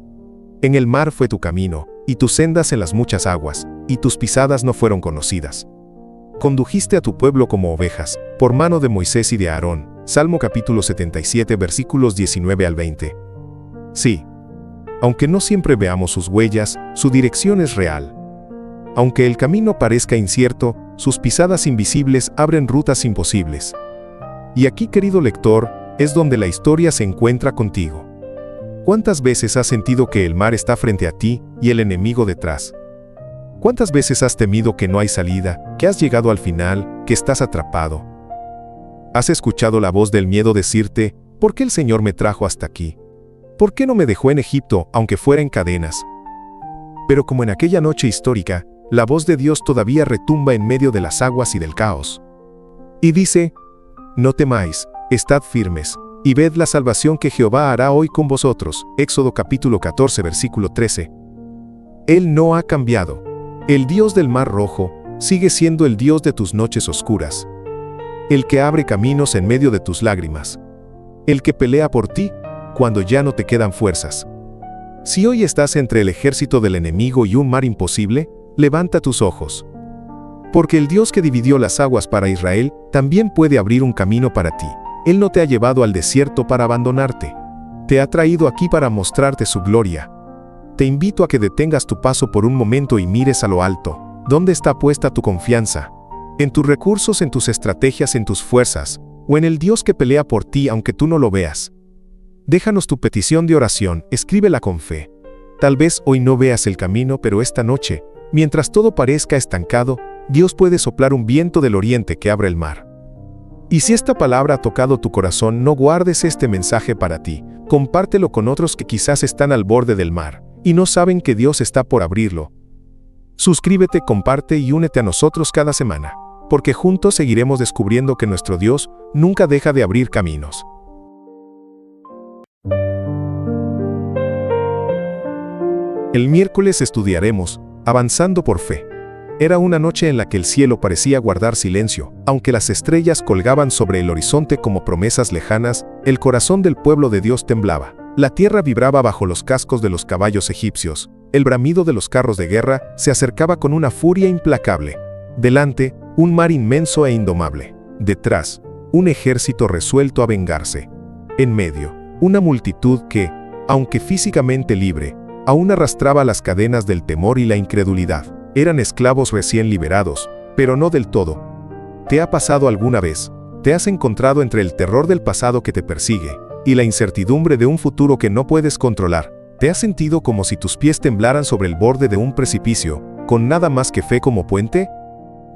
En el mar fue tu camino, y tus sendas en las muchas aguas, y tus pisadas no fueron conocidas. Condujiste a tu pueblo como ovejas, por mano de Moisés y de Aarón. Salmo capítulo 77, versículos 19 al 20. Sí, aunque no siempre veamos sus huellas, su dirección es real. Aunque el camino parezca incierto, sus pisadas invisibles abren rutas imposibles. Y aquí, querido lector, es donde la historia se encuentra contigo. ¿Cuántas veces has sentido que el mar está frente a ti y el enemigo detrás? ¿Cuántas veces has temido que no hay salida, que has llegado al final, que estás atrapado? ¿Has escuchado la voz del miedo decirte: ¿por qué el Señor me trajo hasta aquí? ¿Por qué no me dejó en Egipto, aunque fuera en cadenas? Pero como en aquella noche histórica, la voz de Dios todavía retumba en medio de las aguas y del caos. Y dice: No temáis, estad firmes, y ved la salvación que Jehová hará hoy con vosotros. Éxodo capítulo 14, versículo 13. Él no ha cambiado. El Dios del Mar Rojo sigue siendo el Dios de tus noches oscuras. El que abre caminos en medio de tus lágrimas. El que pelea por ti cuando ya no te quedan fuerzas. Si hoy estás entre el ejército del enemigo y un mar imposible, levanta tus ojos. Porque el Dios que dividió las aguas para Israel también puede abrir un camino para ti. Él no te ha llevado al desierto para abandonarte. Te ha traído aquí para mostrarte su gloria. Te invito a que detengas tu paso por un momento y mires a lo alto. ¿Dónde está puesta tu confianza? ¿En tus recursos, en tus estrategias, en tus fuerzas? ¿O en el Dios que pelea por ti aunque tú no lo veas? Déjanos tu petición de oración, escríbela con fe. Tal vez hoy no veas el camino, pero esta noche, mientras todo parezca estancado, Dios puede soplar un viento del oriente que abre el mar. Y si esta palabra ha tocado tu corazón, no guardes este mensaje para ti. Compártelo con otros que quizás están al borde del mar y no saben que Dios está por abrirlo. Suscríbete, comparte y únete a nosotros cada semana, porque juntos seguiremos descubriendo que nuestro Dios nunca deja de abrir caminos. El miércoles estudiaremos Avanzando por fe. Era una noche en la que el cielo parecía guardar silencio, aunque las estrellas colgaban sobre el horizonte como promesas lejanas. El corazón del pueblo de Dios temblaba. La tierra vibraba bajo los cascos de los caballos egipcios. El bramido de los carros de guerra se acercaba con una furia implacable. Delante, un mar inmenso e indomable. Detrás, un ejército resuelto a vengarse. En medio, una multitud que, aunque físicamente libre, aún arrastraba las cadenas del temor y la incredulidad. Eran esclavos recién liberados, pero no del todo. ¿Te ha pasado alguna vez? ¿Te has encontrado entre el terror del pasado que te persigue y la incertidumbre de un futuro que no puedes controlar? ¿Te has sentido como si tus pies temblaran sobre el borde de un precipicio, con nada más que fe como puente?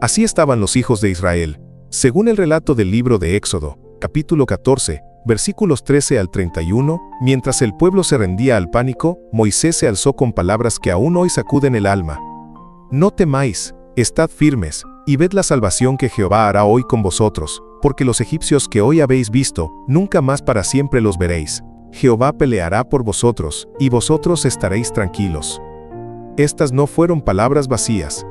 Así estaban los hijos de Israel, según el relato del libro de Éxodo, capítulo 14, versículos 13 al 31, mientras el pueblo se rendía al pánico, Moisés se alzó con palabras que aún hoy sacuden el alma. No temáis, estad firmes, y ved la salvación que Jehová hará hoy con vosotros, porque los egipcios que hoy habéis visto, nunca más para siempre los veréis. Jehová peleará por vosotros, y vosotros estaréis tranquilos. Estas no fueron palabras vacías.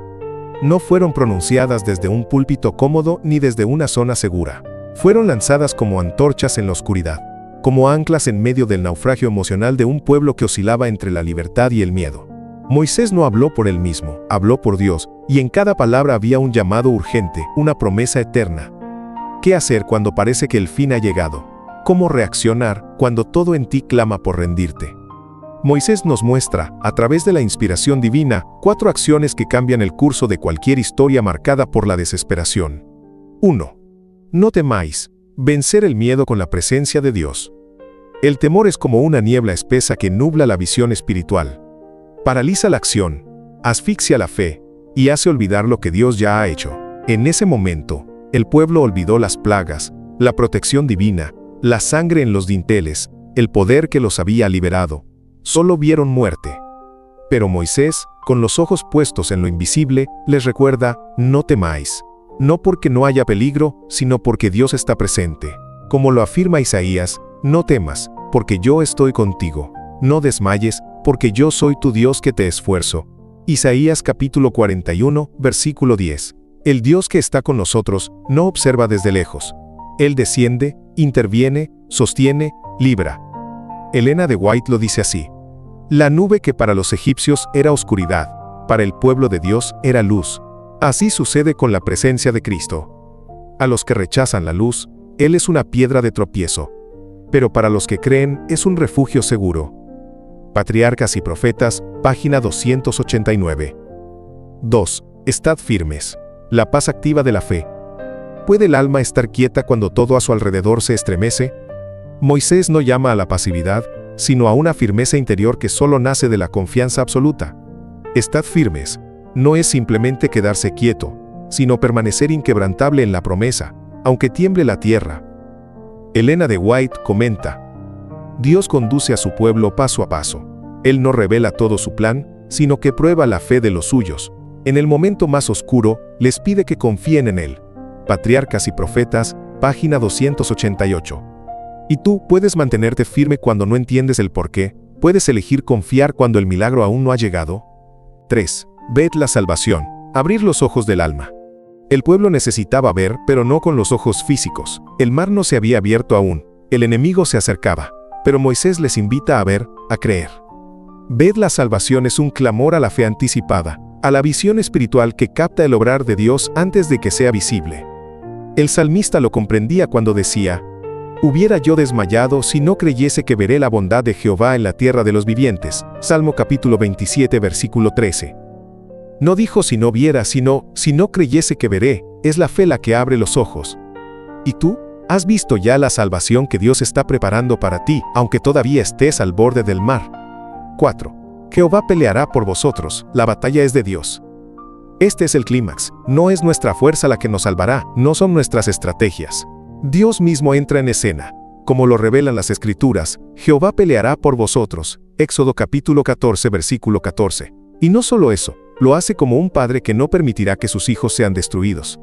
No fueron pronunciadas desde un púlpito cómodo ni desde una zona segura. Fueron lanzadas como antorchas en la oscuridad, como anclas en medio del naufragio emocional de un pueblo que oscilaba entre la libertad y el miedo. Moisés no habló por él mismo, habló por Dios, y en cada palabra había un llamado urgente, una promesa eterna. ¿Qué hacer cuando parece que el fin ha llegado? ¿Cómo reaccionar cuando todo en ti clama por rendirte? Moisés nos muestra, a través de la inspiración divina, 4 acciones que cambian el curso de cualquier historia marcada por la desesperación. 1. No temáis. Vencer el miedo con la presencia de Dios. El temor es como una niebla espesa que nubla la visión espiritual. Paraliza la acción, asfixia la fe, y hace olvidar lo que Dios ya ha hecho. En ese momento, el pueblo olvidó las plagas, la protección divina, la sangre en los dinteles, el poder que los había liberado. Solo vieron muerte. Pero Moisés, con los ojos puestos en lo invisible, les recuerda: no temáis. No porque no haya peligro, sino porque Dios está presente. Como lo afirma Isaías: no temas, porque yo estoy contigo. No desmayes, porque yo soy tu Dios que te esfuerzo. Isaías capítulo 41, versículo 10. El Dios que está con nosotros no observa desde lejos. Él desciende, interviene, sostiene, libra. Elena de White lo dice así: la nube que para los egipcios era oscuridad, para el pueblo de Dios era luz. Así sucede con la presencia de Cristo. A los que rechazan la luz, Él es una piedra de tropiezo, pero para los que creen es un refugio seguro. Patriarcas y Profetas, página 289. 2. Estad firmes. La paz activa de la fe. ¿Puede el alma estar quieta cuando todo a su alrededor se estremece? Moisés no llama a la pasividad, sino a una firmeza interior que solo nace de la confianza absoluta. Estad firmes no es simplemente quedarse quieto, sino permanecer inquebrantable en la promesa, aunque tiemble la tierra. Elena de White comenta: Dios conduce a su pueblo paso a paso. Él no revela todo su plan, sino que prueba la fe de los suyos. En el momento más oscuro, les pide que confíen en Él. Patriarcas y Profetas, página 288. ¿Y tú puedes mantenerte firme cuando no entiendes el porqué? ¿Puedes elegir confiar cuando el milagro aún no ha llegado? 3. Ved la salvación. Abrir los ojos del alma. El pueblo necesitaba ver, pero no con los ojos físicos. El mar no se había abierto aún. El enemigo se acercaba. Pero Moisés les invita a ver, a creer. Ved la salvación es un clamor a la fe anticipada, a la visión espiritual que capta el obrar de Dios antes de que sea visible. El salmista lo comprendía cuando decía: hubiera yo desmayado si no creyese que veré la bondad de Jehová en la tierra de los vivientes. Salmo capítulo 27, versículo 13. No dijo si no viera, sino si no creyese que veré. Es la fe la que abre los ojos. ¿Y tú? ¿Has visto ya la salvación que Dios está preparando para ti, aunque todavía estés al borde del mar? 4. Jehová peleará por vosotros, la batalla es de Dios. Este es el clímax. No es nuestra fuerza la que nos salvará, no son nuestras estrategias. Dios mismo entra en escena. Como lo revelan las Escrituras, Jehová peleará por vosotros. Éxodo capítulo 14, versículo 14. Y no solo eso, lo hace como un padre que no permitirá que sus hijos sean destruidos.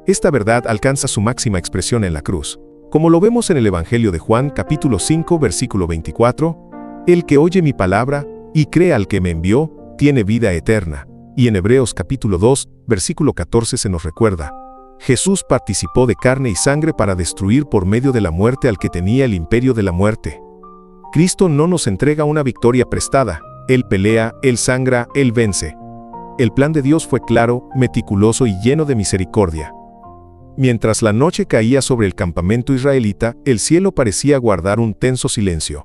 Esta verdad alcanza su máxima expresión en la cruz. Como lo vemos en el Evangelio de Juan capítulo 5, versículo 24, el que oye mi palabra y cree al que me envió, tiene vida eterna. Y en Hebreos capítulo 2, versículo 14 se nos recuerda: Jesús participó de carne y sangre para destruir por medio de la muerte al que tenía el imperio de la muerte. Cristo no nos entrega una victoria prestada. Él pelea, Él sangra, Él vence. El plan de Dios fue claro, meticuloso y lleno de misericordia. Mientras la noche caía sobre el campamento israelita, el cielo parecía guardar un tenso silencio.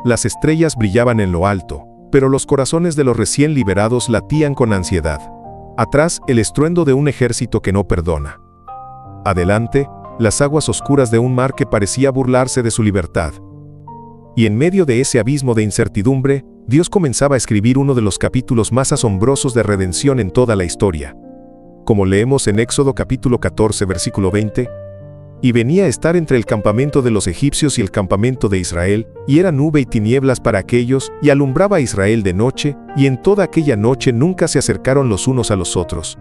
Las estrellas brillaban en lo alto, pero los corazones de los recién liberados latían con ansiedad. Atrás, el estruendo de un ejército que no perdona. Adelante, las aguas oscuras de un mar que parecía burlarse de su libertad. Y en medio de ese abismo de incertidumbre, Dios comenzaba a escribir uno de los capítulos más asombrosos de redención en toda la historia. Como leemos en Éxodo capítulo 14, versículo 20, y venía a estar entre el campamento de los egipcios y el campamento de Israel, y era nube y tinieblas para aquellos, y alumbraba a Israel de noche, y en toda aquella noche nunca se acercaron los unos a los otros.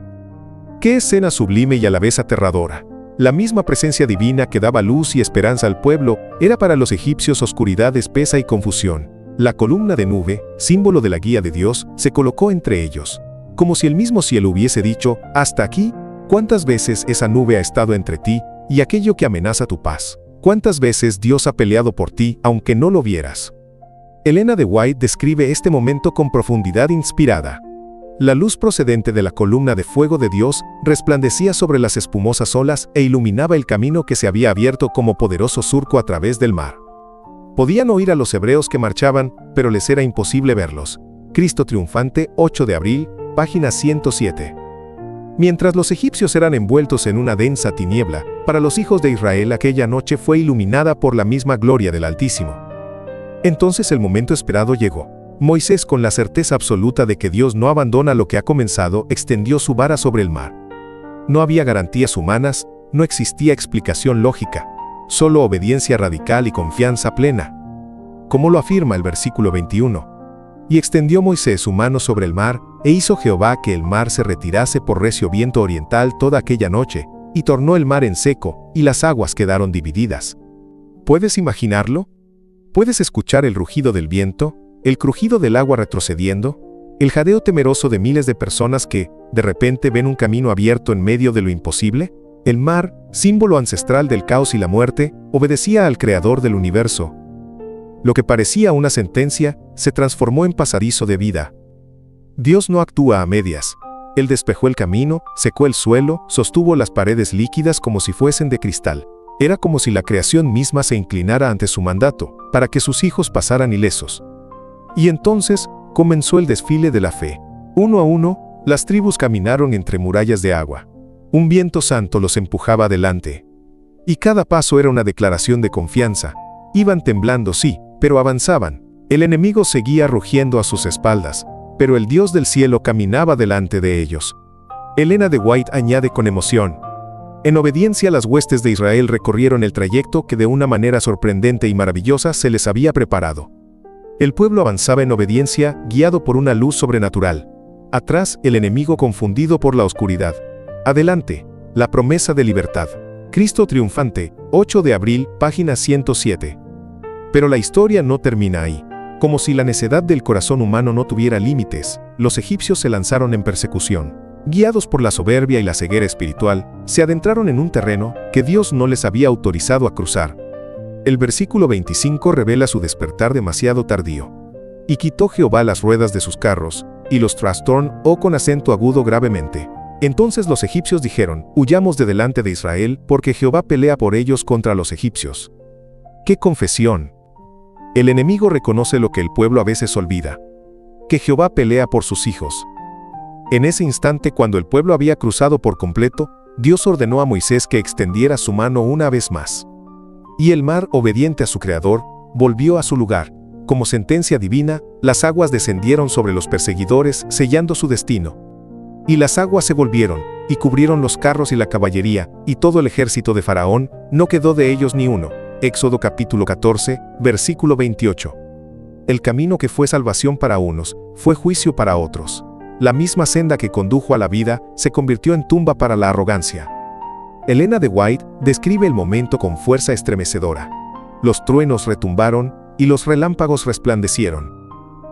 ¡Qué escena sublime y a la vez aterradora! La misma presencia divina que daba luz y esperanza al pueblo, era para los egipcios oscuridad espesa y confusión. La columna de nube, símbolo de la guía de Dios, se colocó entre ellos. Como si el mismo cielo hubiese dicho: hasta aquí. ¿Cuántas veces esa nube ha estado entre ti y aquello que amenaza tu paz? ¿Cuántas veces Dios ha peleado por ti, aunque no lo vieras? Elena de White describe este momento con profundidad inspirada. La luz procedente de la columna de fuego de Dios resplandecía sobre las espumosas olas e iluminaba el camino que se había abierto como poderoso surco a través del mar. Podían oír a los hebreos que marchaban, pero les era imposible verlos. Cristo triunfante, 8 de abril, página 107. Mientras los egipcios eran envueltos en una densa tiniebla, para los hijos de Israel aquella noche fue iluminada por la misma gloria del Altísimo. Entonces el momento esperado llegó. Moisés, con la certeza absoluta de que Dios no abandona lo que ha comenzado, extendió su vara sobre el mar. No había garantías humanas, no existía explicación lógica, solo obediencia radical y confianza plena. Como lo afirma el versículo 21. Y extendió Moisés su mano sobre el mar, e hizo Jehová que el mar se retirase por recio viento oriental toda aquella noche, y tornó el mar en seco, y las aguas quedaron divididas. ¿Puedes imaginarlo? ¿Puedes escuchar el rugido del viento, el crujido del agua retrocediendo? El jadeo temeroso de miles de personas que, de repente, ven un camino abierto en medio de lo imposible. El mar, símbolo ancestral del caos y la muerte, obedecía al creador del universo. Lo que parecía una sentencia, se transformó en pasadizo de vida. Dios no actúa a medias. Él despejó el camino, secó el suelo, sostuvo las paredes líquidas como si fuesen de cristal. Era como si la creación misma se inclinara ante su mandato, para que sus hijos pasaran ilesos. Y entonces, comenzó el desfile de la fe. Uno a uno, las tribus caminaron entre murallas de agua. Un viento santo los empujaba adelante. Y cada paso era una declaración de confianza. Iban temblando, sí, pero avanzaban. El enemigo seguía rugiendo a sus espaldas, pero el Dios del cielo caminaba delante de ellos. Elena de White añade con emoción: en obediencia, las huestes de Israel recorrieron el trayecto que de una manera sorprendente y maravillosa se les había preparado. El pueblo avanzaba en obediencia, guiado por una luz sobrenatural. Atrás, el enemigo confundido por la oscuridad. Adelante, la promesa de libertad. Cristo triunfante, 8 de abril, página 107. Pero la historia no termina ahí. Como si la necedad del corazón humano no tuviera límites, los egipcios se lanzaron en persecución. Guiados por la soberbia y la ceguera espiritual, se adentraron en un terreno que Dios no les había autorizado a cruzar. El versículo 25 revela su despertar demasiado tardío. Y quitó Jehová las ruedas de sus carros, y los trastornó con acento agudo gravemente. Entonces los egipcios dijeron: huyamos de delante de Israel, porque Jehová pelea por ellos contra los egipcios. ¡Qué confesión! El enemigo reconoce lo que el pueblo a veces olvida: que Jehová pelea por sus hijos. En ese instante, cuando el pueblo había cruzado por completo, Dios ordenó a Moisés que extendiera su mano una vez más. Y el mar, obediente a su creador, volvió a su lugar. Como sentencia divina, las aguas descendieron sobre los perseguidores, sellando su destino. Y las aguas se volvieron, y cubrieron los carros y la caballería, y todo el ejército de Faraón, no quedó de ellos ni uno. Éxodo capítulo 14, versículo 28. El camino que fue salvación para unos, fue juicio para otros. La misma senda que condujo a la vida, se convirtió en tumba para la arrogancia. Elena de White describe el momento con fuerza estremecedora. Los truenos retumbaron, y los relámpagos resplandecieron.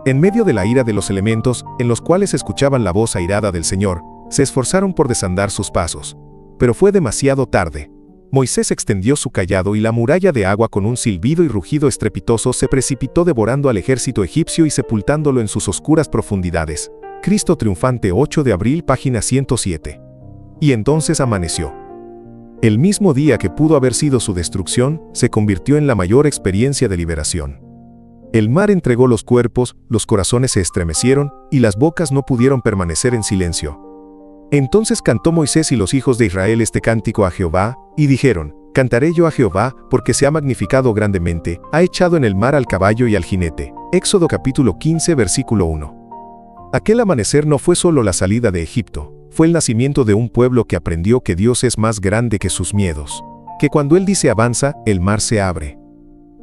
En medio de la ira de los elementos, en los cuales escuchaban la voz airada del Señor, se esforzaron por desandar sus pasos. Pero fue demasiado tarde. Moisés extendió su cayado y la muralla de agua con un silbido y rugido estrepitoso se precipitó devorando al ejército egipcio y sepultándolo en sus oscuras profundidades. Cristo triunfante, 8 de abril, página 107. Y entonces amaneció. El mismo día que pudo haber sido su destrucción, se convirtió en la mayor experiencia de liberación. El mar entregó los cuerpos, los corazones se estremecieron, y las bocas no pudieron permanecer en silencio. Entonces cantó Moisés y los hijos de Israel este cántico a Jehová, y dijeron: cantaré yo a Jehová, porque se ha magnificado grandemente, ha echado en el mar al caballo y al jinete. Éxodo capítulo 15, versículo 1. Aquel amanecer no fue solo la salida de Egipto, fue el nacimiento de un pueblo que aprendió que Dios es más grande que sus miedos, que cuando Él dice avanza, el mar se abre.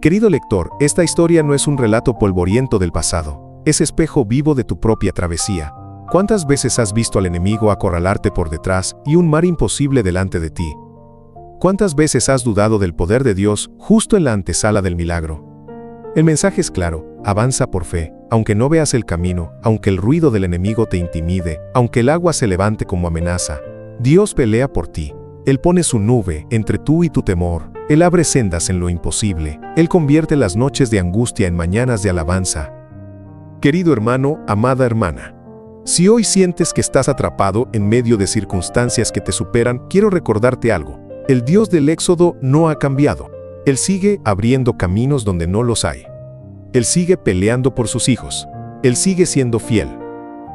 Querido lector, esta historia no es un relato polvoriento del pasado, es espejo vivo de tu propia travesía. ¿Cuántas veces has visto al enemigo acorralarte por detrás y un mar imposible delante de ti? ¿Cuántas veces has dudado del poder de Dios justo en la antesala del milagro? El mensaje es claro: avanza por fe, aunque no veas el camino, aunque el ruido del enemigo te intimide, aunque el agua se levante como amenaza. Dios pelea por ti. Él pone su nube entre tú y tu temor. Él abre sendas en lo imposible. Él convierte las noches de angustia en mañanas de alabanza. Querido hermano, amada hermana, si hoy sientes que estás atrapado en medio de circunstancias que te superan, quiero recordarte algo. El Dios del Éxodo no ha cambiado. Él sigue abriendo caminos donde no los hay. Él sigue peleando por sus hijos. Él sigue siendo fiel.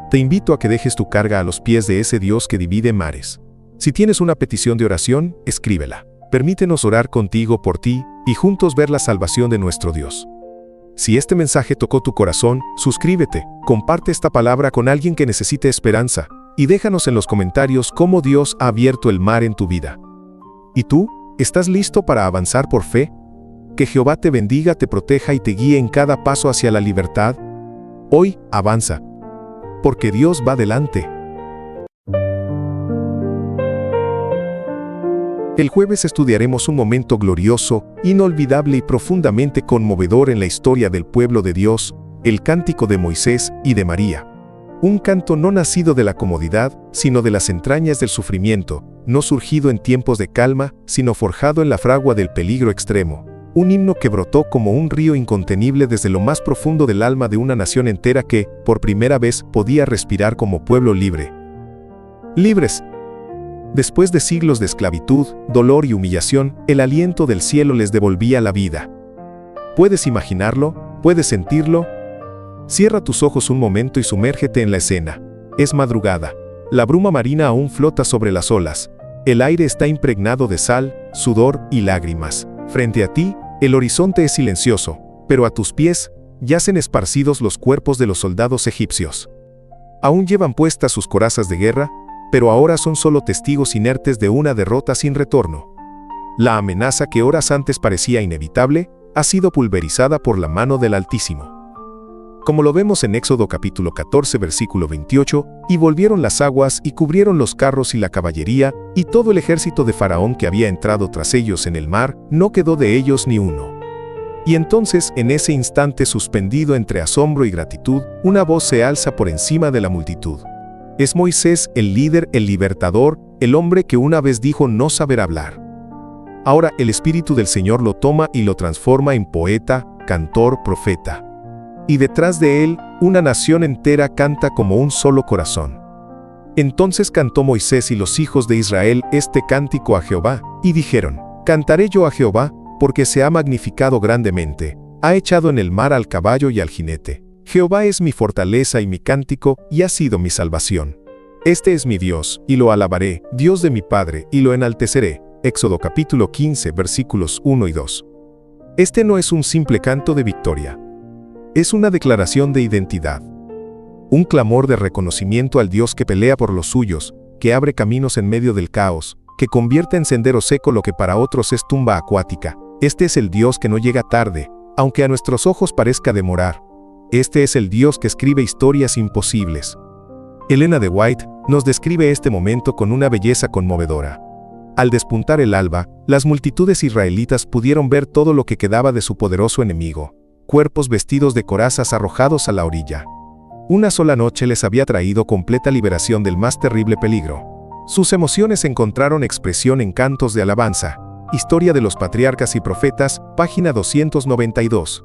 Te invito a que dejes tu carga a los pies de ese Dios que divide mares. Si tienes una petición de oración, escríbela. Permítenos orar contigo por ti y juntos ver la salvación de nuestro Dios. Si este mensaje tocó tu corazón, suscríbete, comparte esta palabra con alguien que necesite esperanza y déjanos en los comentarios cómo Dios ha abierto el mar en tu vida. ¿Y tú? ¿Estás listo para avanzar por fe? Que Jehová te bendiga, te proteja y te guíe en cada paso hacia la libertad. Hoy, avanza, porque Dios va delante. El jueves estudiaremos un momento glorioso, inolvidable y profundamente conmovedor en la historia del pueblo de Dios, el cántico de Moisés y de María. Un canto no nacido de la comodidad, sino de las entrañas del sufrimiento, no surgido en tiempos de calma, sino forjado en la fragua del peligro extremo. Un himno que brotó como un río incontenible desde lo más profundo del alma de una nación entera que, por primera vez, podía respirar como pueblo libre. Libres. Después de siglos de esclavitud, dolor y humillación, el aliento del cielo les devolvía la vida. ¿Puedes imaginarlo? ¿Puedes sentirlo? Cierra tus ojos un momento y sumérgete en la escena. Es madrugada. La bruma marina aún flota sobre las olas. El aire está impregnado de sal, sudor y lágrimas. Frente a ti, el horizonte es silencioso, pero a tus pies yacen esparcidos los cuerpos de los soldados egipcios. Aún llevan puestas sus corazas de guerra, pero ahora son solo testigos inertes de una derrota sin retorno. La amenaza que horas antes parecía inevitable, ha sido pulverizada por la mano del Altísimo. Como lo vemos en Éxodo capítulo 14 versículo 28, y volvieron las aguas y cubrieron los carros y la caballería, y todo el ejército de Faraón que había entrado tras ellos en el mar, no quedó de ellos ni uno. Y entonces, en ese instante suspendido entre asombro y gratitud, una voz se alza por encima de la multitud. Es Moisés, el líder, el libertador, el hombre que una vez dijo no saber hablar. Ahora el Espíritu del Señor lo toma y lo transforma en poeta, cantor, profeta. Y detrás de él, una nación entera canta como un solo corazón. Entonces cantó Moisés y los hijos de Israel este cántico a Jehová, y dijeron: Cantaré yo a Jehová, porque se ha magnificado grandemente, ha echado en el mar al caballo y al jinete. Jehová es mi fortaleza y mi cántico, y ha sido mi salvación. Este es mi Dios, y lo alabaré, Dios de mi Padre, y lo enalteceré. Éxodo capítulo 15, versículos 1 y 2. Este no es un simple canto de victoria. Es una declaración de identidad. Un clamor de reconocimiento al Dios que pelea por los suyos, que abre caminos en medio del caos, que convierte en sendero seco lo que para otros es tumba acuática. Este es el Dios que no llega tarde, aunque a nuestros ojos parezca demorar. Este es el Dios que escribe historias imposibles. Elena de White nos describe este momento con una belleza conmovedora. Al despuntar el alba, las multitudes israelitas pudieron ver todo lo que quedaba de su poderoso enemigo. Cuerpos vestidos de corazas arrojados a la orilla. Una sola noche les había traído completa liberación del más terrible peligro. Sus emociones encontraron expresión en cantos de alabanza. Historia de los Patriarcas y Profetas, página 292.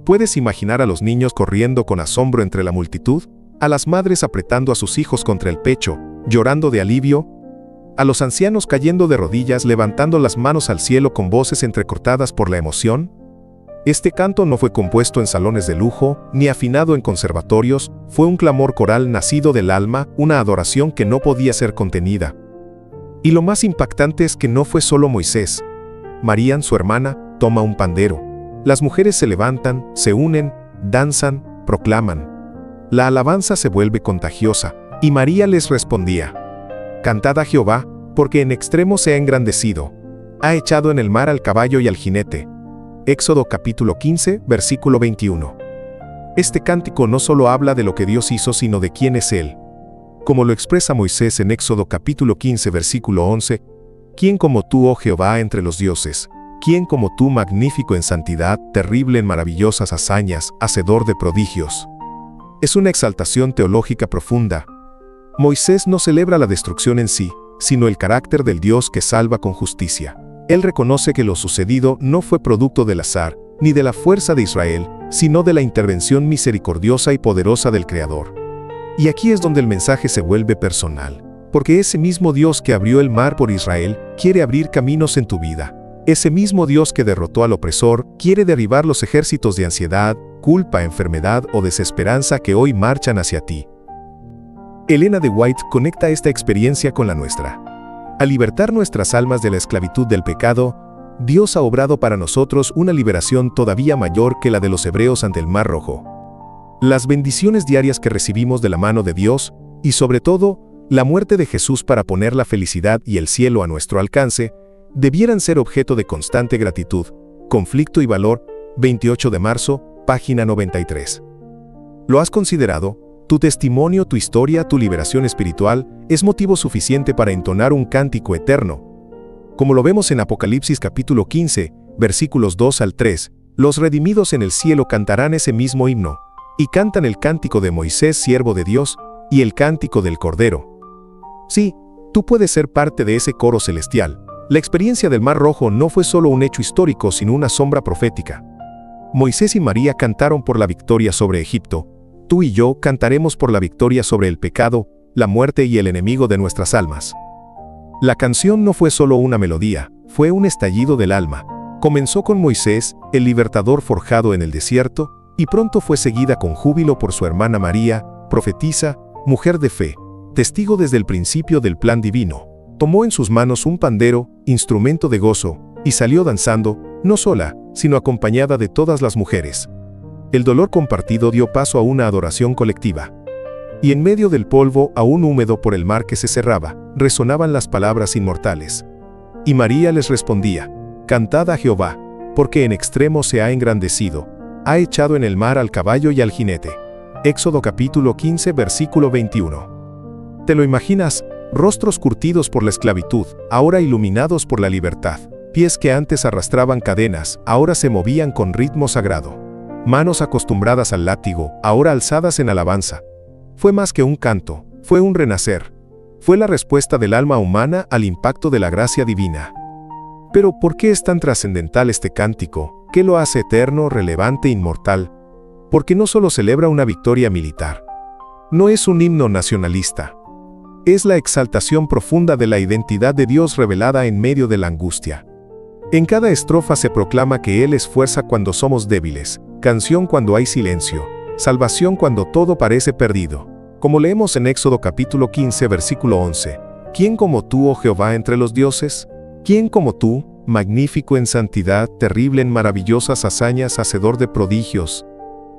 ¿Puedes imaginar a los niños corriendo con asombro entre la multitud? A las madres apretando a sus hijos contra el pecho, llorando de alivio? A los ancianos cayendo de rodillas levantando las manos al cielo con voces entrecortadas por la emoción? Este canto no fue compuesto en salones de lujo, ni afinado en conservatorios, fue un clamor coral nacido del alma, una adoración que no podía ser contenida. Y lo más impactante es que no fue solo Moisés. Marían, su hermana, toma un pandero. Las mujeres se levantan, se unen, danzan, proclaman. La alabanza se vuelve contagiosa, y María les respondía: Cantad a Jehová, porque en extremo se ha engrandecido. Ha echado en el mar al caballo y al jinete. Éxodo capítulo 15, versículo 21. Este cántico no solo habla de lo que Dios hizo, sino de quién es Él. Como lo expresa Moisés en Éxodo capítulo 15, versículo 11, ¿Quién como tú, oh Jehová, entre los dioses? ¿Quién como tú, magnífico en santidad, terrible en maravillosas hazañas, hacedor de prodigios? Es una exaltación teológica profunda. Moisés no celebra la destrucción en sí, sino el carácter del Dios que salva con justicia. Él reconoce que lo sucedido no fue producto del azar, ni de la fuerza de Israel, sino de la intervención misericordiosa y poderosa del Creador. Y aquí es donde el mensaje se vuelve personal, porque ese mismo Dios que abrió el mar por Israel, quiere abrir caminos en tu vida. Ese mismo Dios que derrotó al opresor, quiere derribar los ejércitos de ansiedad, culpa, enfermedad o desesperanza que hoy marchan hacia ti. Elena de White conecta esta experiencia con la nuestra. Al libertar nuestras almas de la esclavitud del pecado, Dios ha obrado para nosotros una liberación todavía mayor que la de los hebreos ante el Mar Rojo. Las bendiciones diarias que recibimos de la mano de Dios, y sobre todo, la muerte de Jesús para poner la felicidad y el cielo a nuestro alcance, debieran ser objeto de constante gratitud. Conflicto y valor, 28 de marzo, página 93. ¿Lo has considerado? Tu testimonio, tu historia, tu liberación espiritual es motivo suficiente para entonar un cántico eterno. Como lo vemos en Apocalipsis capítulo 15, versículos 2 al 3, los redimidos en el cielo cantarán ese mismo himno. y cantan el cántico de Moisés, siervo de Dios, y el cántico del Cordero. Sí, tú puedes ser parte de ese coro celestial. La experiencia del Mar Rojo no fue solo un hecho histórico, sino una sombra profética. Moisés y María cantaron por la victoria sobre Egipto. Tú y yo cantaremos por la victoria sobre el pecado, la muerte y el enemigo de nuestras almas. La canción no fue solo una melodía, fue un estallido del alma. Comenzó con Moisés, el libertador forjado en el desierto, y pronto fue seguida con júbilo por su hermana María, profetisa, mujer de fe, testigo desde el principio del plan divino. Tomó en sus manos un pandero, instrumento de gozo, y salió danzando, no sola, sino acompañada de todas las mujeres. El dolor compartido dio paso a una adoración colectiva. Y en medio del polvo, aún húmedo por el mar que se cerraba, resonaban las palabras inmortales. Y María les respondía: «Cantad a Jehová, porque en extremo se ha engrandecido, ha echado en el mar al caballo y al jinete». Éxodo capítulo 15, versículo 21. ¿Te lo imaginas? Rostros curtidos por la esclavitud, ahora iluminados por la libertad. Pies que antes arrastraban cadenas, ahora se movían con ritmo sagrado. Manos acostumbradas al látigo, ahora alzadas en alabanza. Fue más que un canto, fue un renacer. Fue la respuesta del alma humana al impacto de la gracia divina. Pero ¿por qué es tan trascendental este cántico? ¿Qué lo hace eterno, relevante, inmortal? Porque no solo celebra una victoria militar. No es un himno nacionalista. Es la exaltación profunda de la identidad de Dios revelada en medio de la angustia. En cada estrofa se proclama que Él es fuerza cuando somos débiles, canción cuando hay silencio, salvación cuando todo parece perdido. Como leemos en Éxodo capítulo 15, versículo 11. ¿Quién como tú, oh Jehová, entre los dioses? ¿Quién como tú, magnífico en santidad, terrible en maravillosas hazañas, hacedor de prodigios?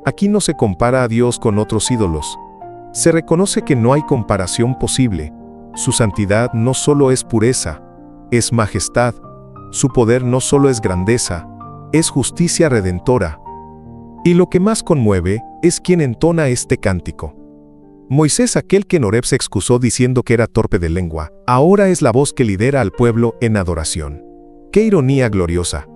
Aquí no se compara a Dios con otros ídolos. Se reconoce que no hay comparación posible. Su santidad no solo es pureza, es majestad. Su poder no solo es grandeza, es justicia redentora. Y lo que más conmueve es quien entona este cántico. Moisés, aquel que en Horeb se excusó diciendo que era torpe de lengua, ahora es la voz que lidera al pueblo en adoración. ¡Qué ironía gloriosa!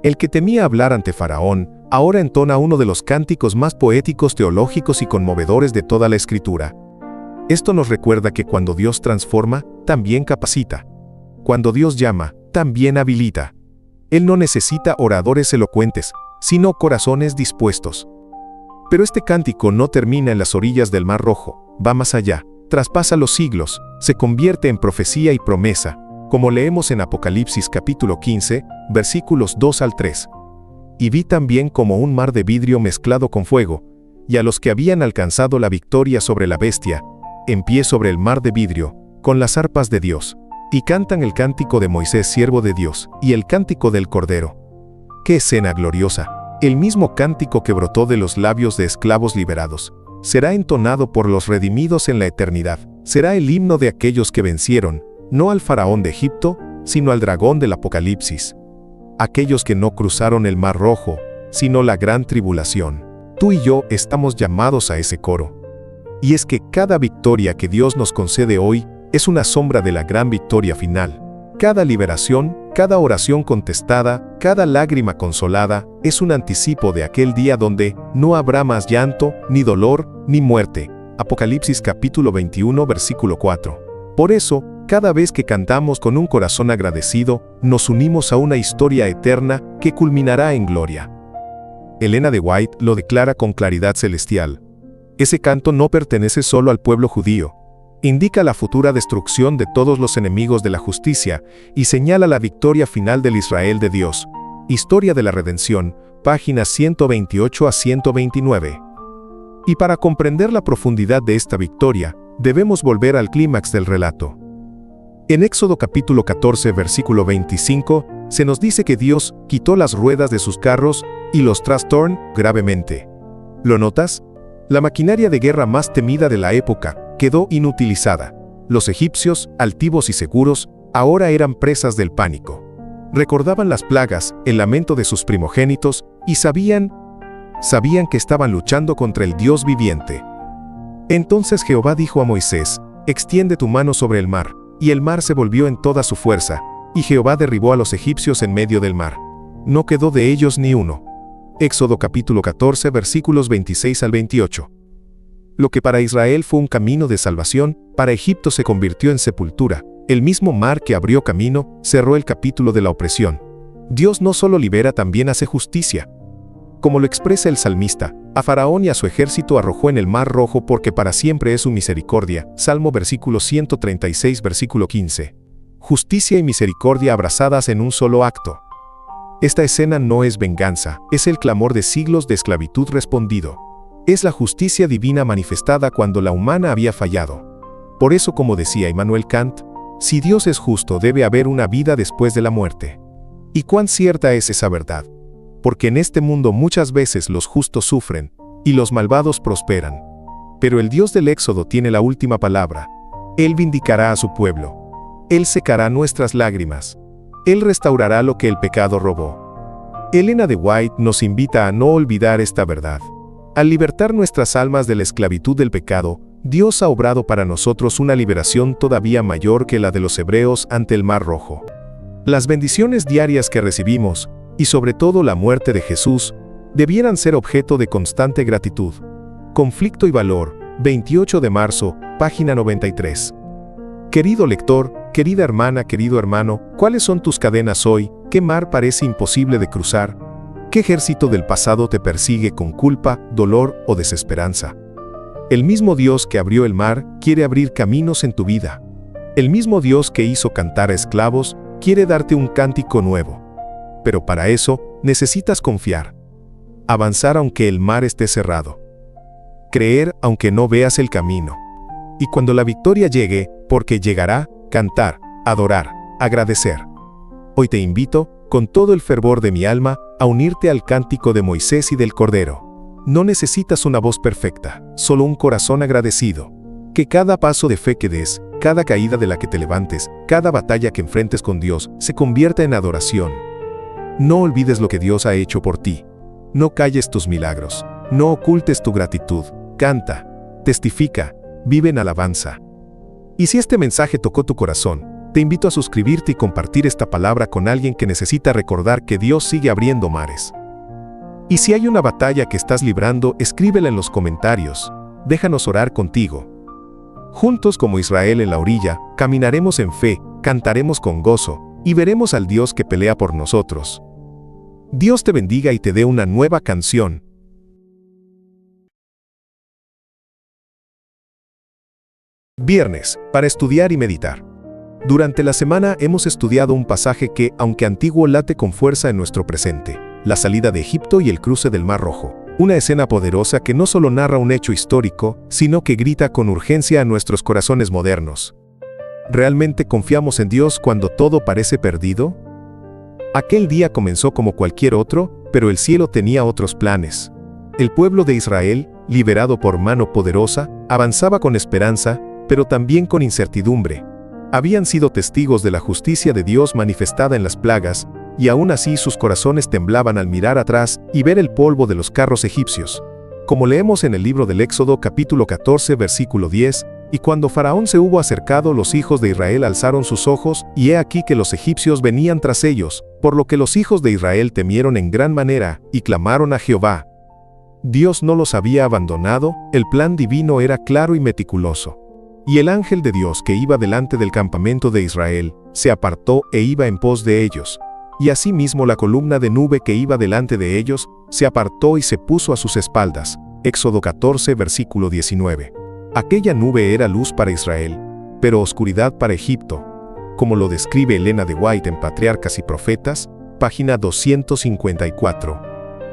El que temía hablar ante Faraón, ahora entona uno de los cánticos más poéticos, teológicos y conmovedores de toda la Escritura. Esto nos recuerda que cuando Dios transforma, también capacita. Cuando Dios llama, también habilita. Él no necesita oradores elocuentes, sino corazones dispuestos. Pero este cántico no termina en las orillas del Mar Rojo, va más allá, traspasa los siglos, se convierte en profecía y promesa, como leemos en Apocalipsis capítulo 15, versículos 2 al 3. Y vi también como un mar de vidrio mezclado con fuego, y a los que habían alcanzado la victoria sobre la bestia, en pie sobre el mar de vidrio, con las arpas de Dios, y cantan el cántico de Moisés, siervo de Dios, y el cántico del Cordero. ¡Qué escena gloriosa! El mismo cántico que brotó de los labios de esclavos liberados, será entonado por los redimidos en la eternidad. Será el himno de aquellos que vencieron, no al faraón de Egipto, sino al dragón del Apocalipsis. Aquellos que no cruzaron el Mar Rojo, sino la gran tribulación. Tú y yo estamos llamados a ese coro. Y es que cada victoria que Dios nos concede hoy es una sombra de la gran victoria final. Cada liberación, cada oración contestada, cada lágrima consolada, es un anticipo de aquel día donde no habrá más llanto, ni dolor, ni muerte. Apocalipsis capítulo 21, versículo 4. Por eso, cada vez que cantamos con un corazón agradecido, nos unimos a una historia eterna que culminará en gloria. Elena de White lo declara con claridad celestial. Ese canto no pertenece solo al pueblo judío. Indica la futura destrucción de todos los enemigos de la justicia y señala la victoria final del Israel de Dios. Historia de la Redención, páginas 128 a 129. Y para comprender la profundidad de esta victoria, debemos volver al clímax del relato. En Éxodo capítulo 14, versículo 25, se nos dice que Dios quitó las ruedas de sus carros y los trastornó gravemente. ¿Lo notas? La maquinaria de guerra más temida de la época quedó inutilizada. Los egipcios, altivos y seguros, ahora eran presas del pánico. Recordaban las plagas, el lamento de sus primogénitos, y sabían que estaban luchando contra el Dios viviente. Entonces Jehová dijo a Moisés: «Extiende tu mano sobre el mar», y el mar se volvió en toda su fuerza, y Jehová derribó a los egipcios en medio del mar. No quedó de ellos ni uno. Éxodo capítulo 14 versículos 26 al 28. Lo que para Israel fue un camino de salvación, para Egipto se convirtió en sepultura. El mismo mar que abrió camino, cerró el capítulo de la opresión. Dios no solo libera, también hace justicia. Como lo expresa el salmista, a Faraón y a su ejército arrojó en el mar rojo porque para siempre es su misericordia. Salmo versículo 136 versículo 15. Justicia y misericordia abrazadas en un solo acto. Esta escena no es venganza, es el clamor de siglos de esclavitud respondido. Es la justicia divina manifestada cuando la humana había fallado. Por eso, como decía Immanuel Kant, si Dios es justo, debe haber una vida después de la muerte. ¿Y cuán cierta es esa verdad? Porque en este mundo muchas veces los justos sufren, y los malvados prosperan. Pero el Dios del Éxodo tiene la última palabra. Él vindicará a su pueblo. Él secará nuestras lágrimas. Él restaurará lo que el pecado robó. Elena de White nos invita a no olvidar esta verdad. Al libertar nuestras almas de la esclavitud del pecado, Dios ha obrado para nosotros una liberación todavía mayor que la de los hebreos ante el Mar Rojo. Las bendiciones diarias que recibimos, y sobre todo la muerte de Jesús, debieran ser objeto de constante gratitud. Conflicto y valor, 28 de marzo, página 93. Querido lector, querida hermana, querido hermano, ¿cuáles son tus cadenas hoy? ¿Qué mar parece imposible de cruzar? ¿Qué ejército del pasado te persigue con culpa, dolor o desesperanza? El mismo Dios que abrió el mar quiere abrir caminos en tu vida. El mismo Dios que hizo cantar a esclavos quiere darte un cántico nuevo. Pero para eso, necesitas confiar. Avanzar aunque el mar esté cerrado. Creer aunque no veas el camino. Y cuando la victoria llegue, porque llegará, cantar, adorar, agradecer. Hoy te invito, con todo el fervor de mi alma, a unirte al cántico de Moisés y del Cordero. No necesitas una voz perfecta, solo un corazón agradecido. Que cada paso de fe que des, cada caída de la que te levantes, cada batalla que enfrentes con Dios, se convierta en adoración. No olvides lo que Dios ha hecho por ti. No calles tus milagros. No ocultes tu gratitud. Canta, testifica, vive en alabanza. Y si este mensaje tocó tu corazón, te invito a suscribirte y compartir esta palabra con alguien que necesita recordar que Dios sigue abriendo mares. Y si hay una batalla que estás librando, escríbela en los comentarios. Déjanos orar contigo. Juntos como Israel en la orilla, caminaremos en fe, cantaremos con gozo, y veremos al Dios que pelea por nosotros. Dios te bendiga y te dé una nueva canción. Viernes, para estudiar y meditar. Durante la semana hemos estudiado un pasaje que, aunque antiguo, late con fuerza en nuestro presente: la salida de Egipto y el cruce del Mar Rojo. Una escena poderosa que no solo narra un hecho histórico, sino que grita con urgencia a nuestros corazones modernos. ¿Realmente confiamos en Dios cuando todo parece perdido? Aquel día comenzó como cualquier otro, pero el cielo tenía otros planes. El pueblo de Israel, liberado por mano poderosa, avanzaba con esperanza, pero también con incertidumbre. Habían sido testigos de la justicia de Dios manifestada en las plagas, y aún así sus corazones temblaban al mirar atrás y ver el polvo de los carros egipcios. Como leemos en el libro del Éxodo capítulo 14 versículo 10, y cuando Faraón se hubo acercado, los hijos de Israel alzaron sus ojos, y he aquí que los egipcios venían tras ellos, por lo que los hijos de Israel temieron en gran manera, y clamaron a Jehová. Dios no los había abandonado, el plan divino era claro y meticuloso. Y el ángel de Dios que iba delante del campamento de Israel, se apartó e iba en pos de ellos. Y asimismo la columna de nube que iba delante de ellos, se apartó y se puso a sus espaldas. Éxodo 14 versículo 19. Aquella nube era luz para Israel, pero oscuridad para Egipto, como lo describe Elena de White en Patriarcas y Profetas, página 254.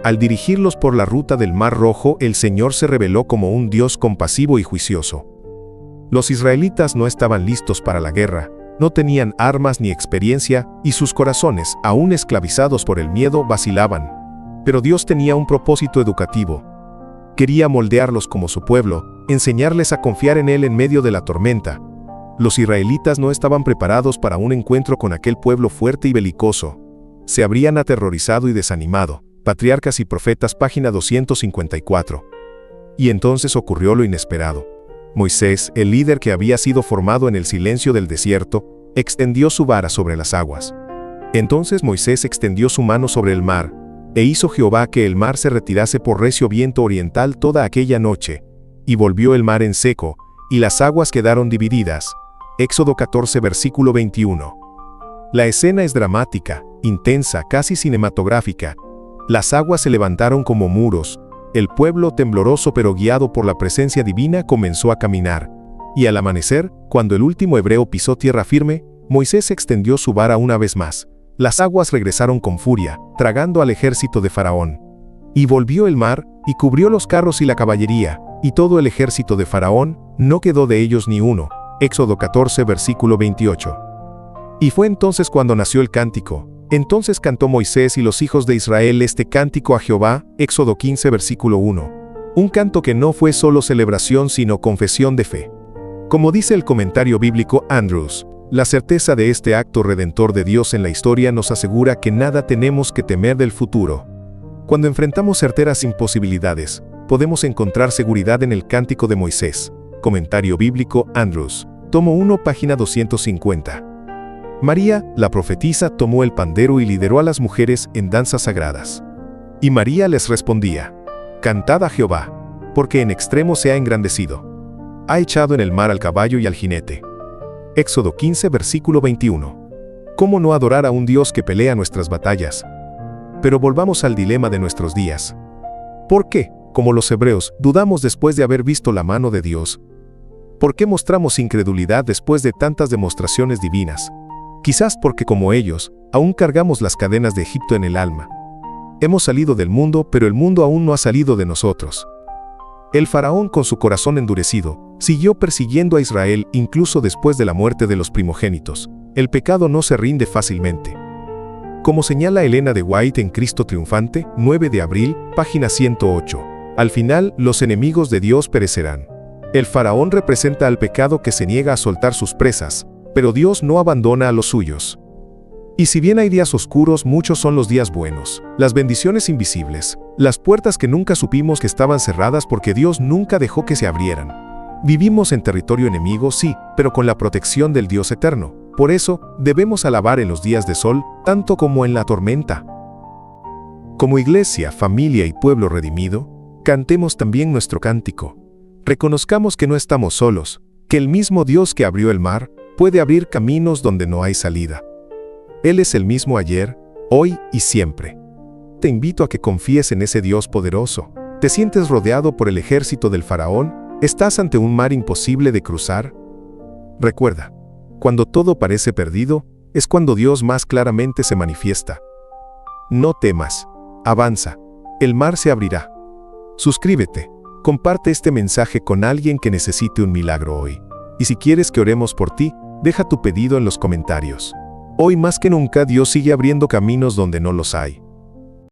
Al dirigirlos por la ruta del Mar Rojo, el Señor se reveló como un Dios compasivo y juicioso. Los israelitas no estaban listos para la guerra, no tenían armas ni experiencia, y sus corazones, aún esclavizados por el miedo, vacilaban. Pero Dios tenía un propósito educativo. Quería moldearlos como su pueblo, enseñarles a confiar en Él en medio de la tormenta. Los israelitas no estaban preparados para un encuentro con aquel pueblo fuerte y belicoso. Se habrían aterrorizado y desanimado. Patriarcas y Profetas, página 254. Y entonces ocurrió lo inesperado. Moisés, el líder que había sido formado en el silencio del desierto, extendió su vara sobre las aguas. Entonces Moisés extendió su mano sobre el mar. E hizo Jehová que el mar se retirase por recio viento oriental toda aquella noche, y volvió el mar en seco, y las aguas quedaron divididas. Éxodo 14, versículo 21. La escena es dramática, intensa, casi cinematográfica. Las aguas se levantaron como muros. El pueblo, tembloroso pero guiado por la presencia divina, comenzó a caminar. Y al amanecer, cuando el último hebreo pisó tierra firme, Moisés extendió su vara una vez más. Las aguas regresaron con furia, tragando al ejército de Faraón. Y volvió el mar, y cubrió los carros y la caballería, y todo el ejército de Faraón, no quedó de ellos ni uno. Éxodo 14, versículo 28. Y fue entonces cuando nació el cántico. Entonces cantó Moisés y los hijos de Israel este cántico a Jehová, Éxodo 15, versículo 1. Un canto que no fue solo celebración sino confesión de fe. Como dice el comentario bíblico Andrews, la certeza de este acto redentor de Dios en la historia nos asegura que nada tenemos que temer del futuro. Cuando enfrentamos certeras imposibilidades, podemos encontrar seguridad en el cántico de Moisés. Comentario bíblico Andrews, tomo 1, página 250. María, la profetisa, tomó el pandero y lideró a las mujeres en danzas sagradas. Y María les respondía: Cantad a Jehová, porque en extremo se ha engrandecido. Ha echado en el mar al caballo y al jinete. Éxodo 15, versículo 21. ¿Cómo no adorar a un Dios que pelea nuestras batallas? Pero volvamos al dilema de nuestros días. ¿Por qué, como los hebreos, dudamos después de haber visto la mano de Dios? ¿Por qué mostramos incredulidad después de tantas demostraciones divinas? Quizás porque, como ellos, aún cargamos las cadenas de Egipto en el alma. Hemos salido del mundo, pero el mundo aún no ha salido de nosotros. El faraón, con su corazón endurecido, siguió persiguiendo a Israel incluso después de la muerte de los primogénitos. El pecado no se rinde fácilmente. Como señala Elena de White en Cristo Triunfante, 9 de abril, página 108, al final los enemigos de Dios perecerán. El faraón representa al pecado que se niega a soltar sus presas, pero Dios no abandona a los suyos. Y si bien hay días oscuros, muchos son los días buenos, las bendiciones invisibles, las puertas que nunca supimos que estaban cerradas porque Dios nunca dejó que se abrieran. Vivimos en territorio enemigo, sí, pero con la protección del Dios eterno. Por eso, debemos alabar en los días de sol, tanto como en la tormenta. Como iglesia, familia y pueblo redimido, cantemos también nuestro cántico. Reconozcamos que no estamos solos, que el mismo Dios que abrió el mar, puede abrir caminos donde no hay salida. Él es el mismo ayer, hoy y siempre. Te invito a que confíes en ese Dios poderoso. ¿Te sientes rodeado por el ejército del faraón? ¿Estás ante un mar imposible de cruzar? Recuerda, cuando todo parece perdido, es cuando Dios más claramente se manifiesta. No temas, avanza, el mar se abrirá. Suscríbete, comparte este mensaje con alguien que necesite un milagro hoy. Y si quieres que oremos por ti, deja tu pedido en los comentarios. Hoy más que nunca Dios sigue abriendo caminos donde no los hay.